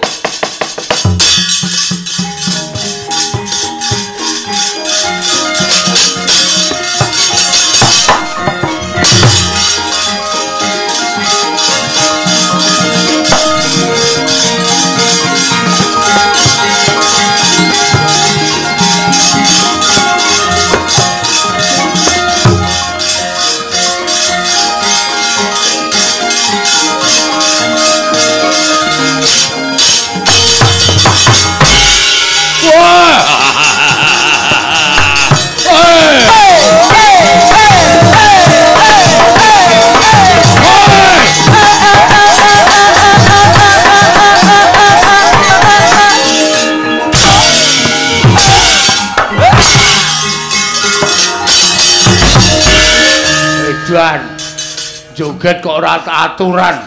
Joget kok ora aturan.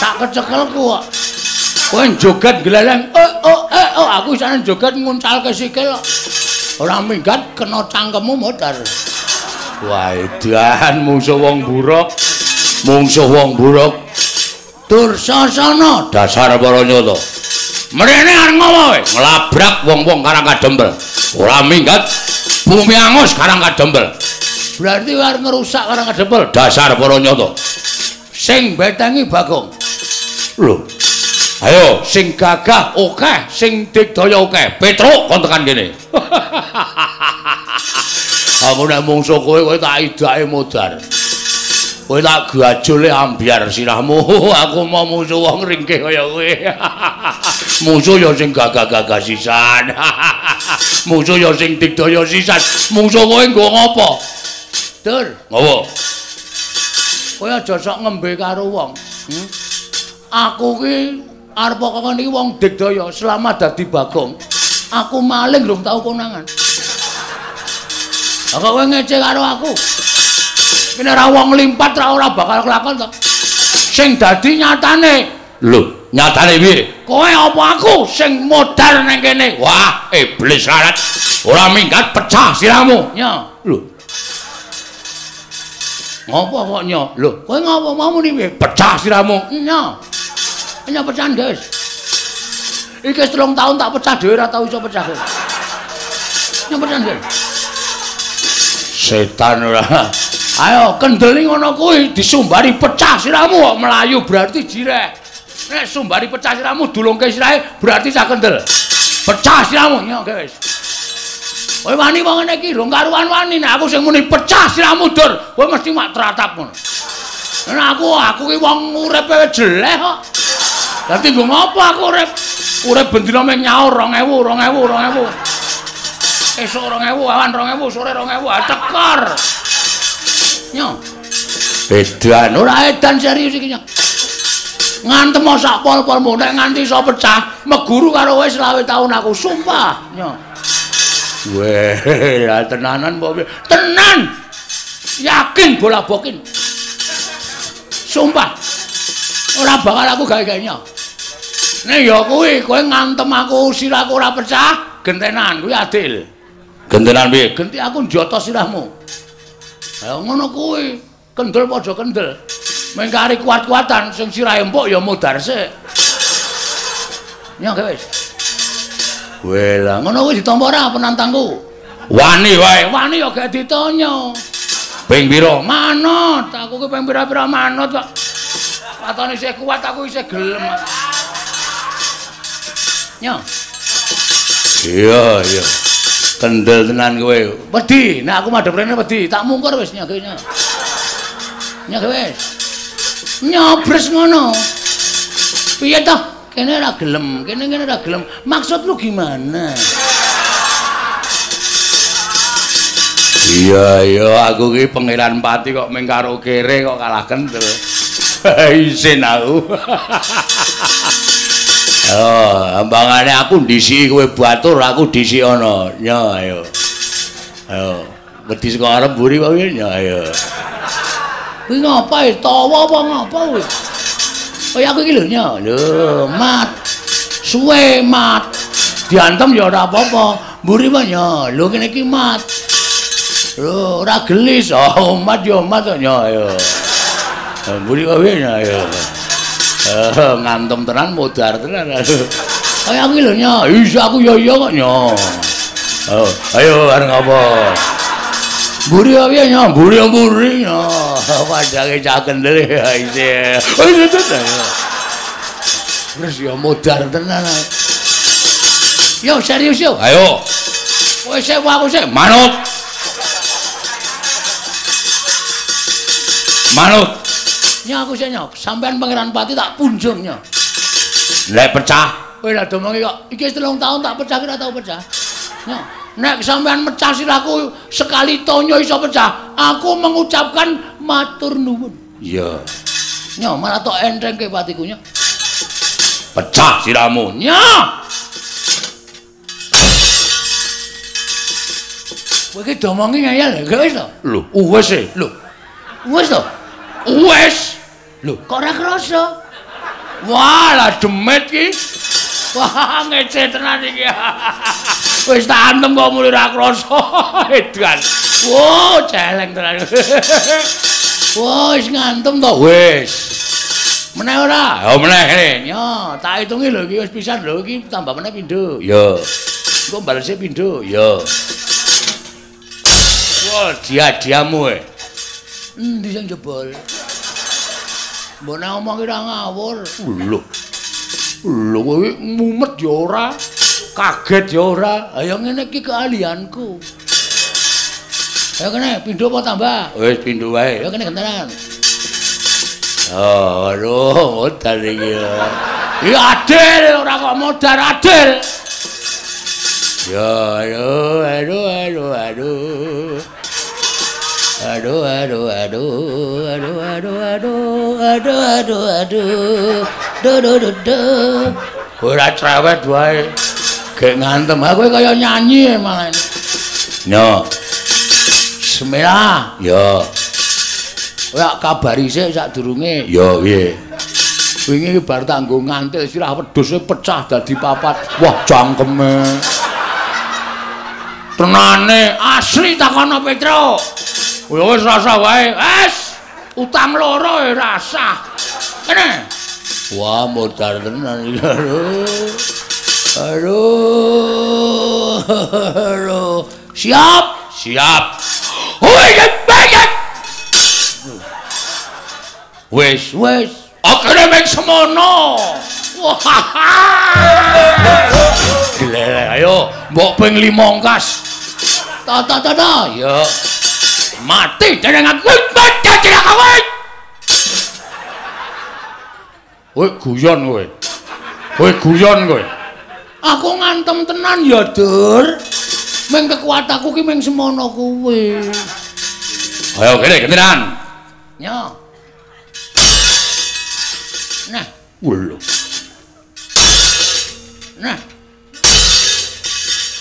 Tak kecekelku kok. Kowe joget gleleng. Aku isane joget nguncalke sikil kok. Ora minggat kena cangkemmu modar. Wah, edan mungsuh wong buruk. Mungsuh wong buruk. Tur sasana dasar para nyata. Mrene arep ngopo kowe? Nglabrak wong-wong Karang Kadempel. Ora minggat bumi angus Karang Kadempel. Berarti arep ngerusak Karang Kadempel. Dasar para nyata. Sing betengi Bagong. Lho. Ayo sing gagah akeh, sing digdaya akeh. Petruk kon tekan kene. Aku nek mungsuh kowe tak idake modar. Kowe tak gajole ambyar sirahmu. Aku mau musuh wong ringkih kaya kowe. Musuh ya sing gagah-gagah sisan. Musuh ya sing digdaya sisan. Musuh kowe nggo ngopo? Dur, ngopo? Kowe aja sok ngembe karo wong. Aku ki arep kok iki wong digdaya selama dadi Bagong. Aku maling belum tau konangan. Kok kowe ngece karo aku? Kene ora wong limpat ora bakal kelakon to. Sing dadi nyatane. Lho, nyatane piye? Kowe apa aku sing modal nang kene? Wah, iblis larat. Ora minggat pecah sirahmu. Nya, lho. Ngopo kok nya? Lho, kowe ngopo mau muni piye? Pecah sirahmu. Nya. Nya pecahan, guys. Iki 3 tahun tak pecah dhewe ora tau iso pecah. Nya pecahan, guys. Setan ora. Ayo kendeli ngono kuwi disumbari pecah sirahmu kok melayu berarti jireh. Nek sumbari pecah sirahmu dulungke sirahe berarti sak kendel. Pecah sirahmu ya guys. Kowe wani wong ngene iki rong karuan wani nek aku sing muni pecah sirahmu dur, kowe mesti mak teratap ngono. Nek aku ki wong uripe jelek kok. Dadi nggo ngopo aku urip? Urip bendina meng nyaur 2000. Esuk 2000, awan 2000, sore 2000, tekor. Nyo. Edan ora edan serius iki nyo. Ngantem sak pol-polmu nek nganti iso pecah, meguru karo kowe 20 tahun aku, sumpah. Nyo. Weh, tenanan apa? Tenan. Yakin bola bokin. Sumpah. Ora bakal aku gawe-gawe nyo. Nek ya kuwi kowe ngantem aku sirahku ora pecah, gentenan kuwi adil. Gentenan piye? Genti aku njotos sirahmu. Ayo ngono kuwi, kendel padha kendel. Mengkari kuat-kuatan sing sirahe empuk ya modar sik. Ya wis. Kowe lah ngono kuwi ditampa ora penantangku. Wani wae, wani ya gak ditanya. Ping pira? Manut. Aku ki ping pira-pira manut kok. Watone isih kuat aku isih gelem. Ya. Iya, iya. Kendel tenan kowe. Wedi, nek aku madhep rene wedi, tak mungkur wis nyagene. Nyag wis. Nyobres ngono. Piye toh? Kene ora gelem, kene ora gelem. Maksud lu gimana? Iya, iya, aku ki pangeran pati kok mung karo kere kok kalah kendel. Isin aku. Oh, ambangane aku ndisi kowe batur, aku ndisi ana. Nya ayo. Ayo. Wedi saka arep mburi kok nya ayo. Kuwi ngapae? Tawa apa ngapa kuwi? Kaya aku iki lho nya. Lho, mat. Suwe mat. Diantem ya ora apa-apa. Mburi wae nya. Lho kene iki mat. Lho, ora gelis. Oh, mat ya mat nya ayo. Mburi wae nya ayo. Ngantem tenan modar tenan. Kaya aku lho nya, iya aku ya iya kok nya. Ayo areng apa? Mburi wae nya, mburi nya. Wajange cah kendel ya isih. Oh itu ayo. Wis ya modar tenan. Yo serius yo. Ayo. Kowe sik aku sik manut. Manut. Nya aku sik nya, sampean pangeran pati tak punjung nya. Lek pecah, kowe lak domongi kok iki 3 tahun tak pecah kira tau pecah. Nya, nek sampean mecah sirahku sekali tonyo iso pecah, aku mengucapkan matur nuwun. Iya. Nya malah tok entengke patiku nya. Pecah sirahmu. Nya. Kowe iki domongi ngayal gak wis to? Lho, wis e. Lho. Wis to? Wis. Lho, kok ora krasa? Wah, lah demet ki. Wah, ngece tenan iki. Wis tak antem kok mulih ora krasa. Edan. Wow, celeng tenan. Wah, wis ngantem to, wis. Meneh ora? Ya meneh kene. Yo, tak hitungi lho iki wis pisan lho iki tambah meneh pindho. Ya. Engko balese pindho. Ya. Wah, dia-diamu e. Endi sing jebol? Mbok nek ngomong ora ngawur. Lho. Lho kowe mumet ya ora, kaget ya ora. Ayo ngene iki keahlianku. Ayo kene pindho apa tambah? Wis pindho wae. Ayo kene gentenan. Oh, aduh, modal iki. Ya adil ora kok modal adil. Ya, aduh, aduh, aduh, aduh. Aduh, aduh, aduh, aduh, aduh, aduh, aduh, aduh, aduh, duh. Ora cerewet wae. Gek ngantem, aku kaya nyanyi malah. No. Bismillah. Ya. Ora kabari sik sadurunge. Ya piye. Wingi bar tanggo ngantil sirah wedhuse pecah dadi papat. Wah, jangkeme. Tenane asli takono Petro. Wis rasa wae. Wis utang loro rasa. Kene. Wah, modal tenan iki. Aduh. Siap. Wis. Akhire mung semono. Wah. Gile, ayo mbok ping 5 kas. Ta. Ya. Mati jeneng aku mati jeneng kowe. Kowe guyon kowe. Aku ngantem tenan ya, Dur. Ming kekuatanku ki ming semono kuwi. Ayo kene gentenan. Nyo. Nah, lho. Nah.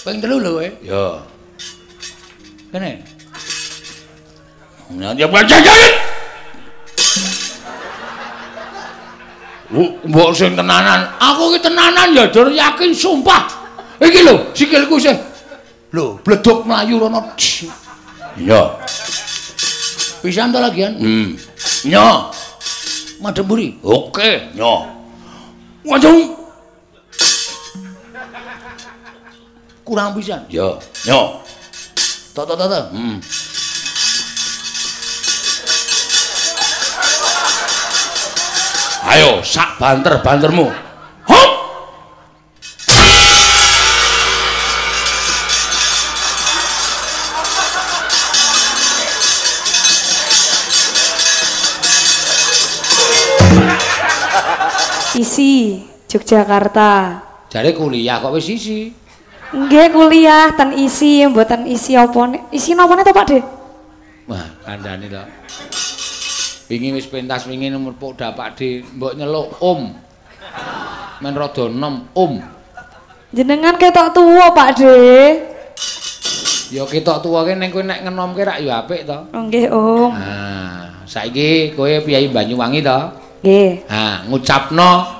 Ping 3 lho kowe. Ya. Kene. Nah, dia belajar. Mbok sing tenanan. Aku ki tenanan ya, Dur, yakin sumpah. Iki lho, sikilku sing lho, bledok mlayu rono. Iya. Pisan to lagian? Nyo. Madhep mburi. Oke, nyo. Wajung. Kurang pisan. Ya, nyo. Ta. Ayo, sak banter-bantermu. Hop! Isi Yogyakarta. Jare kuliah kok wis isi. Nggih kuliah ten isi mboten isi opone. Isi nopane to Pak De? Wah, kandhane to. Wingi wis pentas wingi nomor Pak Pak De mbok nyeluk Men rada enom Jenengan ketok tuwa Pak De. Ya ketok tuwa ki ning kowe nek ngenomke rak ya apik to. Oh nggih Om. Nah, saiki kowe Piyai Banyuwangi to? Nggih. Nah, ngucapno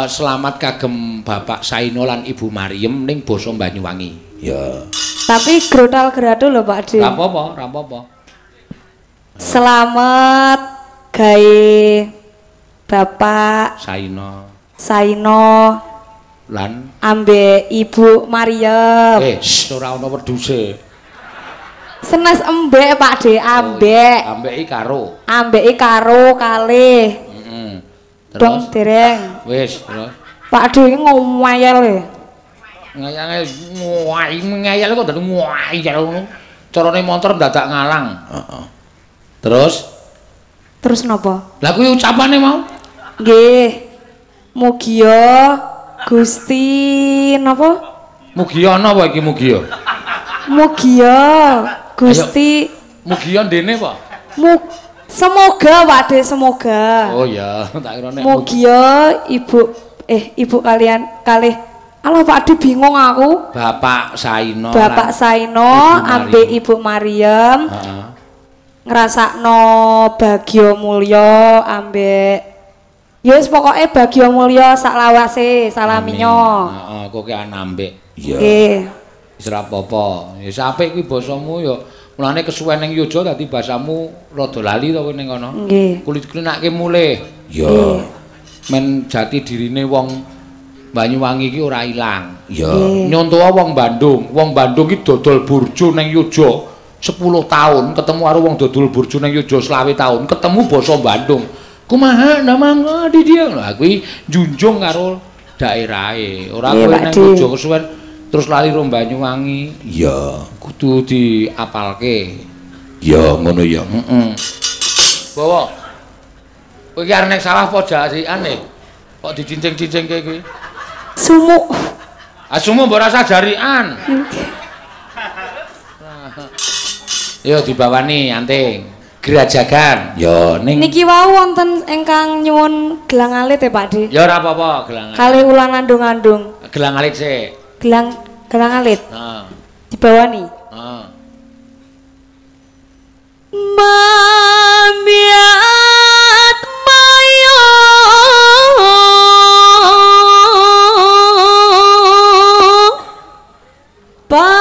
selamat kagem Bapak Saino lan Ibu Mariem ning basa Banyuwangi. Ya. Tapi grotal grado lho Pak De. Ora apa-apa. Selamat gawe Bapak Saino lan ambek Ibu Mariem. Ora ana wedhuse. Senes embek Pak De, ambek. Ambeki karo kalih. Dong dereng. Wis, terus. Pak De iki ngomel e. Ngayal kok dadi ngayal ngono. Carane montor dadak ngalang. Heeh. Terus napa? Lah kuwi ucapane mau? Nggih. Mugia Gusti napa? Mugia napa iki mugia? Mugia Gusti. Mugia ndene apa? Semoga Pak De, semoga. Oh ya, tak kira nek mugia ibu kalian kalih. Alah Pak De bingung aku. Bapak Saino ambek Ibu Mariem. Heeh. Ngrasakno bagya mulya ambek ya wis pokoke bagya mulya sak lawase salaminyo. Heeh, kok ki anambek. Iya. Nggih. Wis ora apa-apa. Ya apik kuwi basamu ya mulane kesuwen ning Yojo dadi basamu rada lali to kowe ning kono. Nggih. Kulit-kulinakke mulih. Ya. Men jati dirine wong Banyuwangi iki ora ilang. Ya. Nyontoha wong Bandung. Wong Bandung iki dodol burjo ning Yojo 10 tahun, ketemu karo wong dodol burjo ning Yojo 20 tahun, ketemu basa Bandung. Kumaha namang di dia. Lah kuwi junjung karo daerahe. Ora kowe ning Yojo kesuwen terus lali ro Banyuwangi. Iya, kudu diapalke. Ya ngono ya. Heeh. Bawa. Kowe iki arep nek sawah apa jasiane? Kok dicincing-cincingke kuwi? Sumuk. Ah sumuk mbok rasa jarikan. Yo dibawani anting. Gerajagan. Yo ning niki wau wonten ingkang nyuwun gelang alit ya Pak De. Ya ora apa-apa gelang. Kalih ulan andung-andung. Gelang alit sik. Gelang alit. Heeh. Dibawani. Heeh. Mamiat mayo paman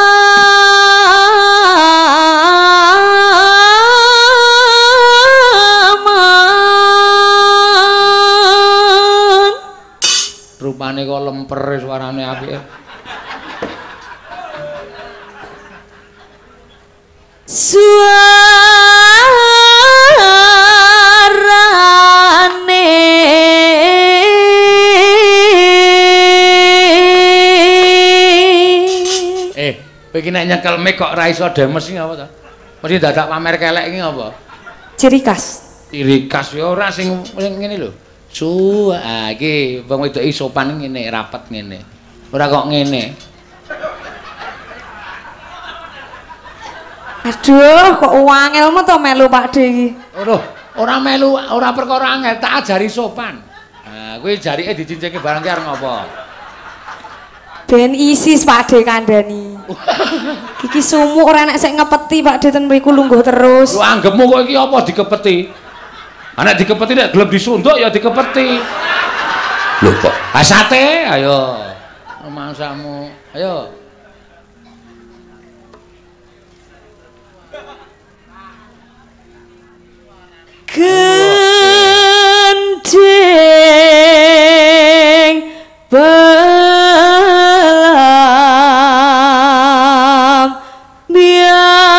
rupane kok lemper suarane apike. Suarane Kowe iki nek nyekel mic kok ra iso demes iki apa to? Mesti dadak pamer kelek iki apa? ciri khas. Ciri khas ya ora sing ngene lho. Iki wong wedok sopan ngene, rapet ngene. Ora kok ngene. Aduh, kok wangelmu to melu Pak De iki. Ora melu, ora perkara angel, tak ajari sopan. Nah, kuwi jarike dicincingke barang ki arep ngopo? Ben isis Pak De kandhani. Iki sumuk ora nek sik ngepeti Pak De ten mriku lungguh terus. Lu anggapmu kok iki apa dikepeti? Anak dikepeti nek gelem disunduk ya dikepeti. Lho kok sate ayo. Mangsamu. Ayo. Gendeng belam biangan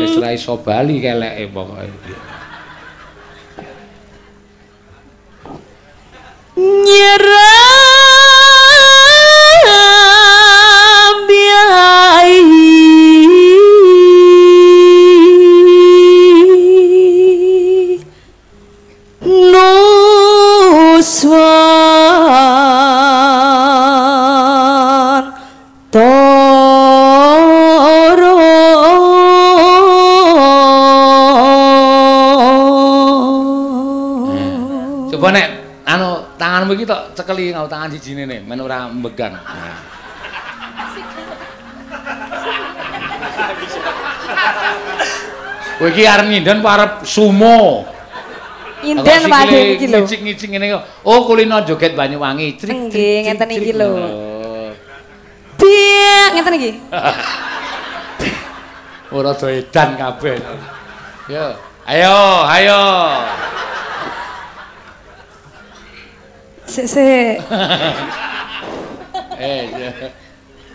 Wis ra iso bali keleke pokoke. Coba nek tanganmu iki tok cekeli ngau tangan sijine ne, men ora mbegan. Nah. Kowe iki arep nyinden apa arep sumo? Inden Pak De iki lho. Ngicik-ngicik ngene kok. Oh, kulino joget Banyuwangi. Nggih, ngeten iki lho. Piye ngeten iki? Ora do edan kabeh. Yo, ayo, ayo. Sik. Ya.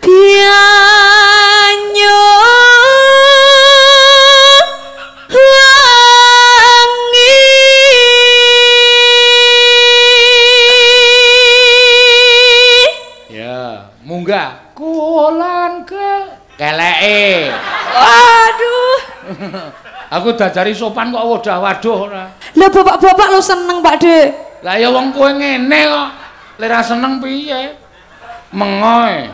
Pianyo wangi ya, munggah kulan ke keleke. Waduh. Aku dajari sopan kok waduh ora. Lah bapak-bapak lo seneng Pak De. Lah ya wong kowe ngene kok. Lek ra seneng piye? Mengoe.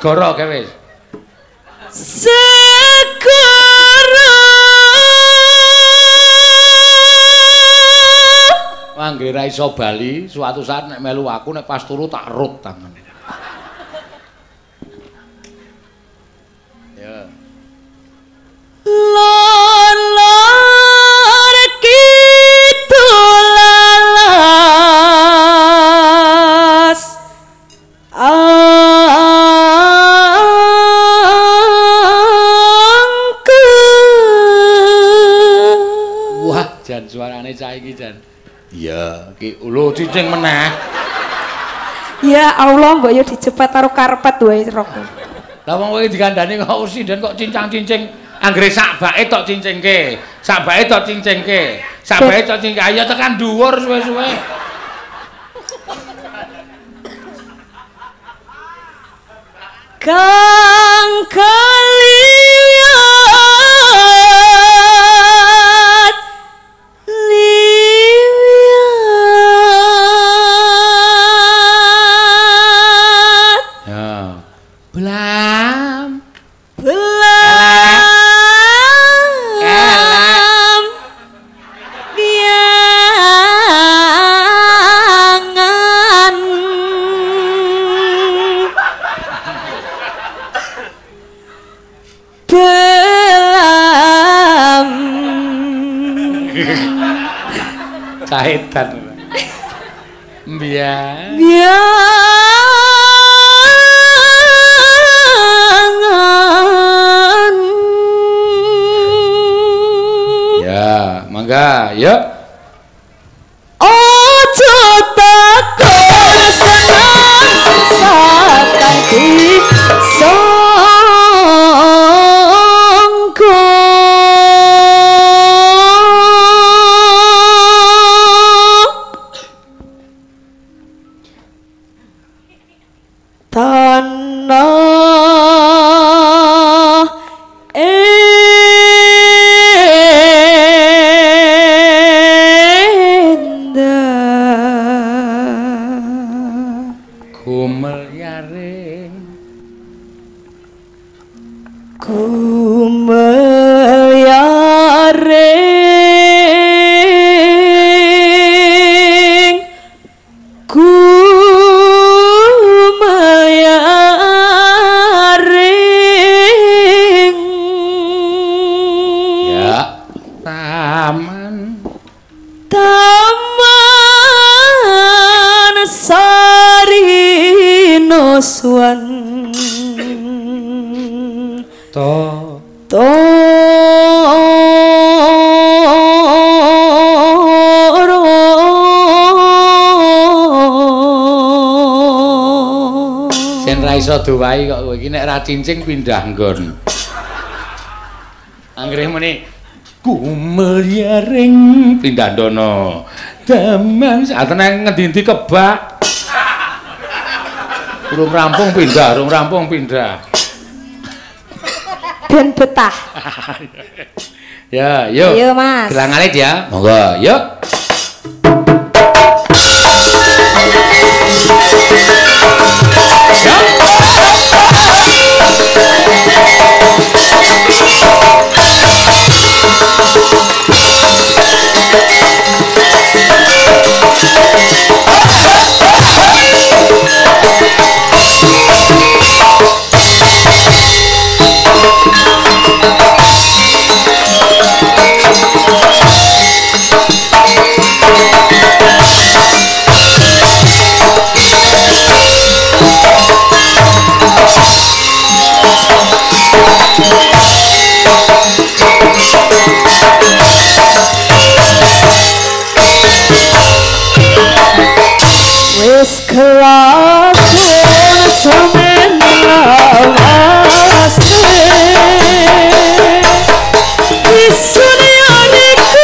segara kae wis. Segara Anggere ra iso bali, suatu saat nek melu aku nek pas turu tak rut tangan. Ya. Lor kidul lalas angke. Wah, jan suarane cah iki jan. Iya, ki lho cincing meneh. Ya Allah, mbok yo dicepet karo karpet wae roko. Lah wong kowe digandani kok sinden kok cincang-cincing, anggere sakbake tok cincingke. Sakbake tok cincingke. Sakbake tok cincing. Ayo tekan dhuwur suwe-suwe. Kang kaliwat liwat. Ya. Belam. Belam biangan belam Kaitan. Biar. Biangan. Ya, mangga, yuk. Ojo takon senang sakang di sangko. Tanah endah Gumel yaring. Gumel yaring Gumel yaring Ya, taman. Taman Sari Noswan To. Toro Sen ra iso dowahi kok kowe iki nek ra cincing pindah nggon. Anggere muni gumel yaring pindah dono. Daman satene ngendi-endi kebak. Urung rampung pindah, urung rampung pindah. ben betah. Ya, yuk. Ayo, Mas. Gelang alit ya. Monggo, yuk. Wis kelakon sampeyan lawase Isun yo niku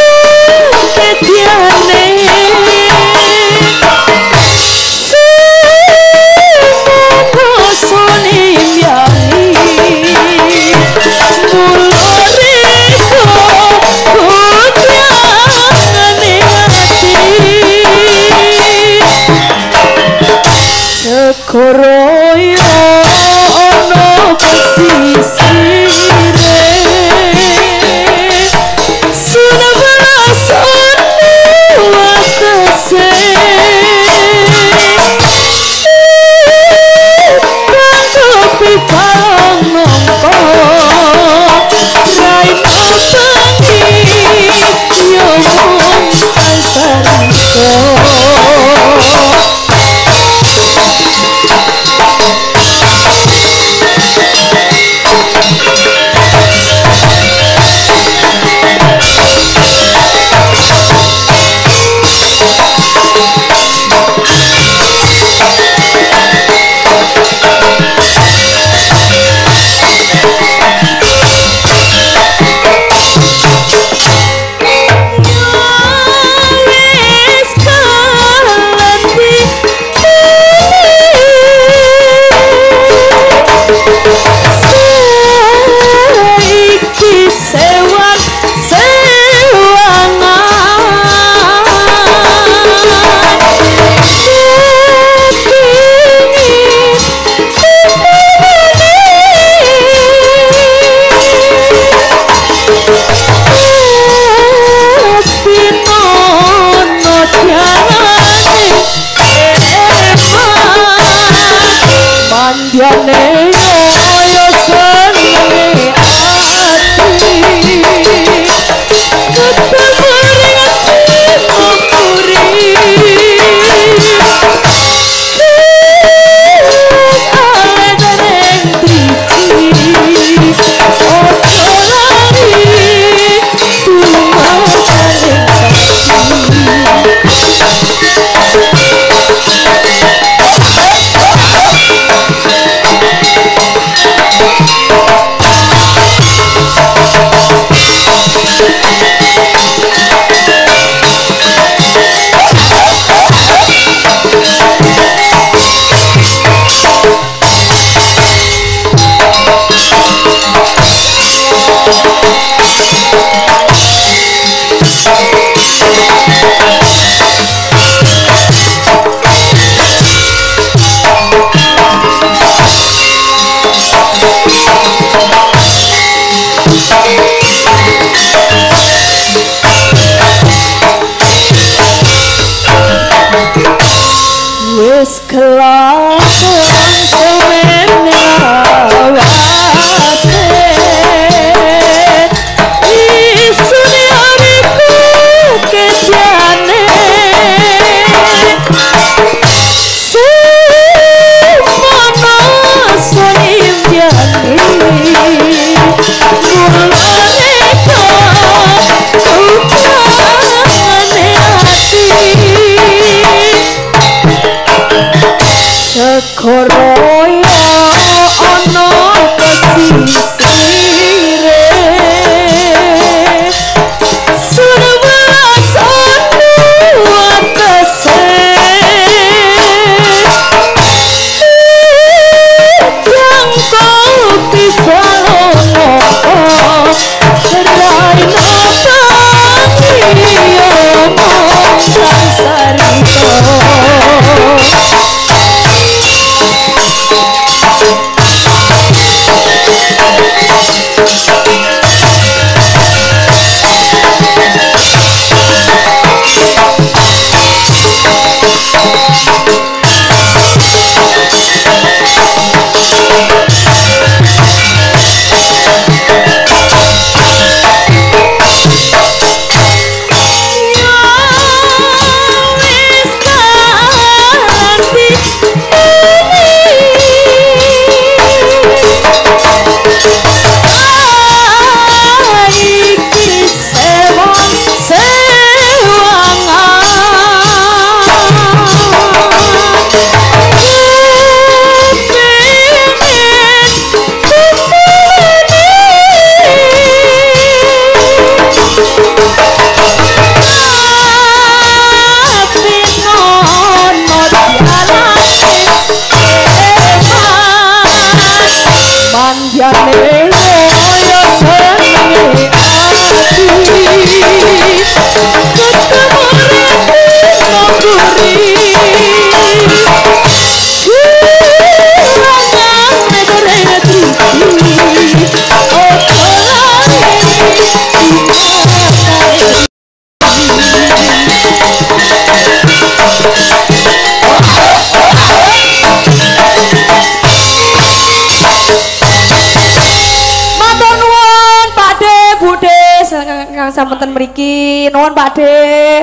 Sampun mriki nuwun Pakde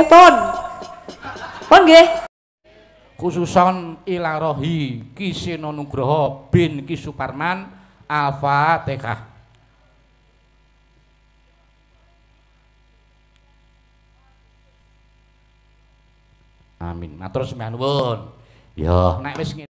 pun nggih khususon ilarohi Ki Seno Nugroho bin Ki Suparman Al-Fatihah. Amin. Matur sembah nuwun. Ya nek wis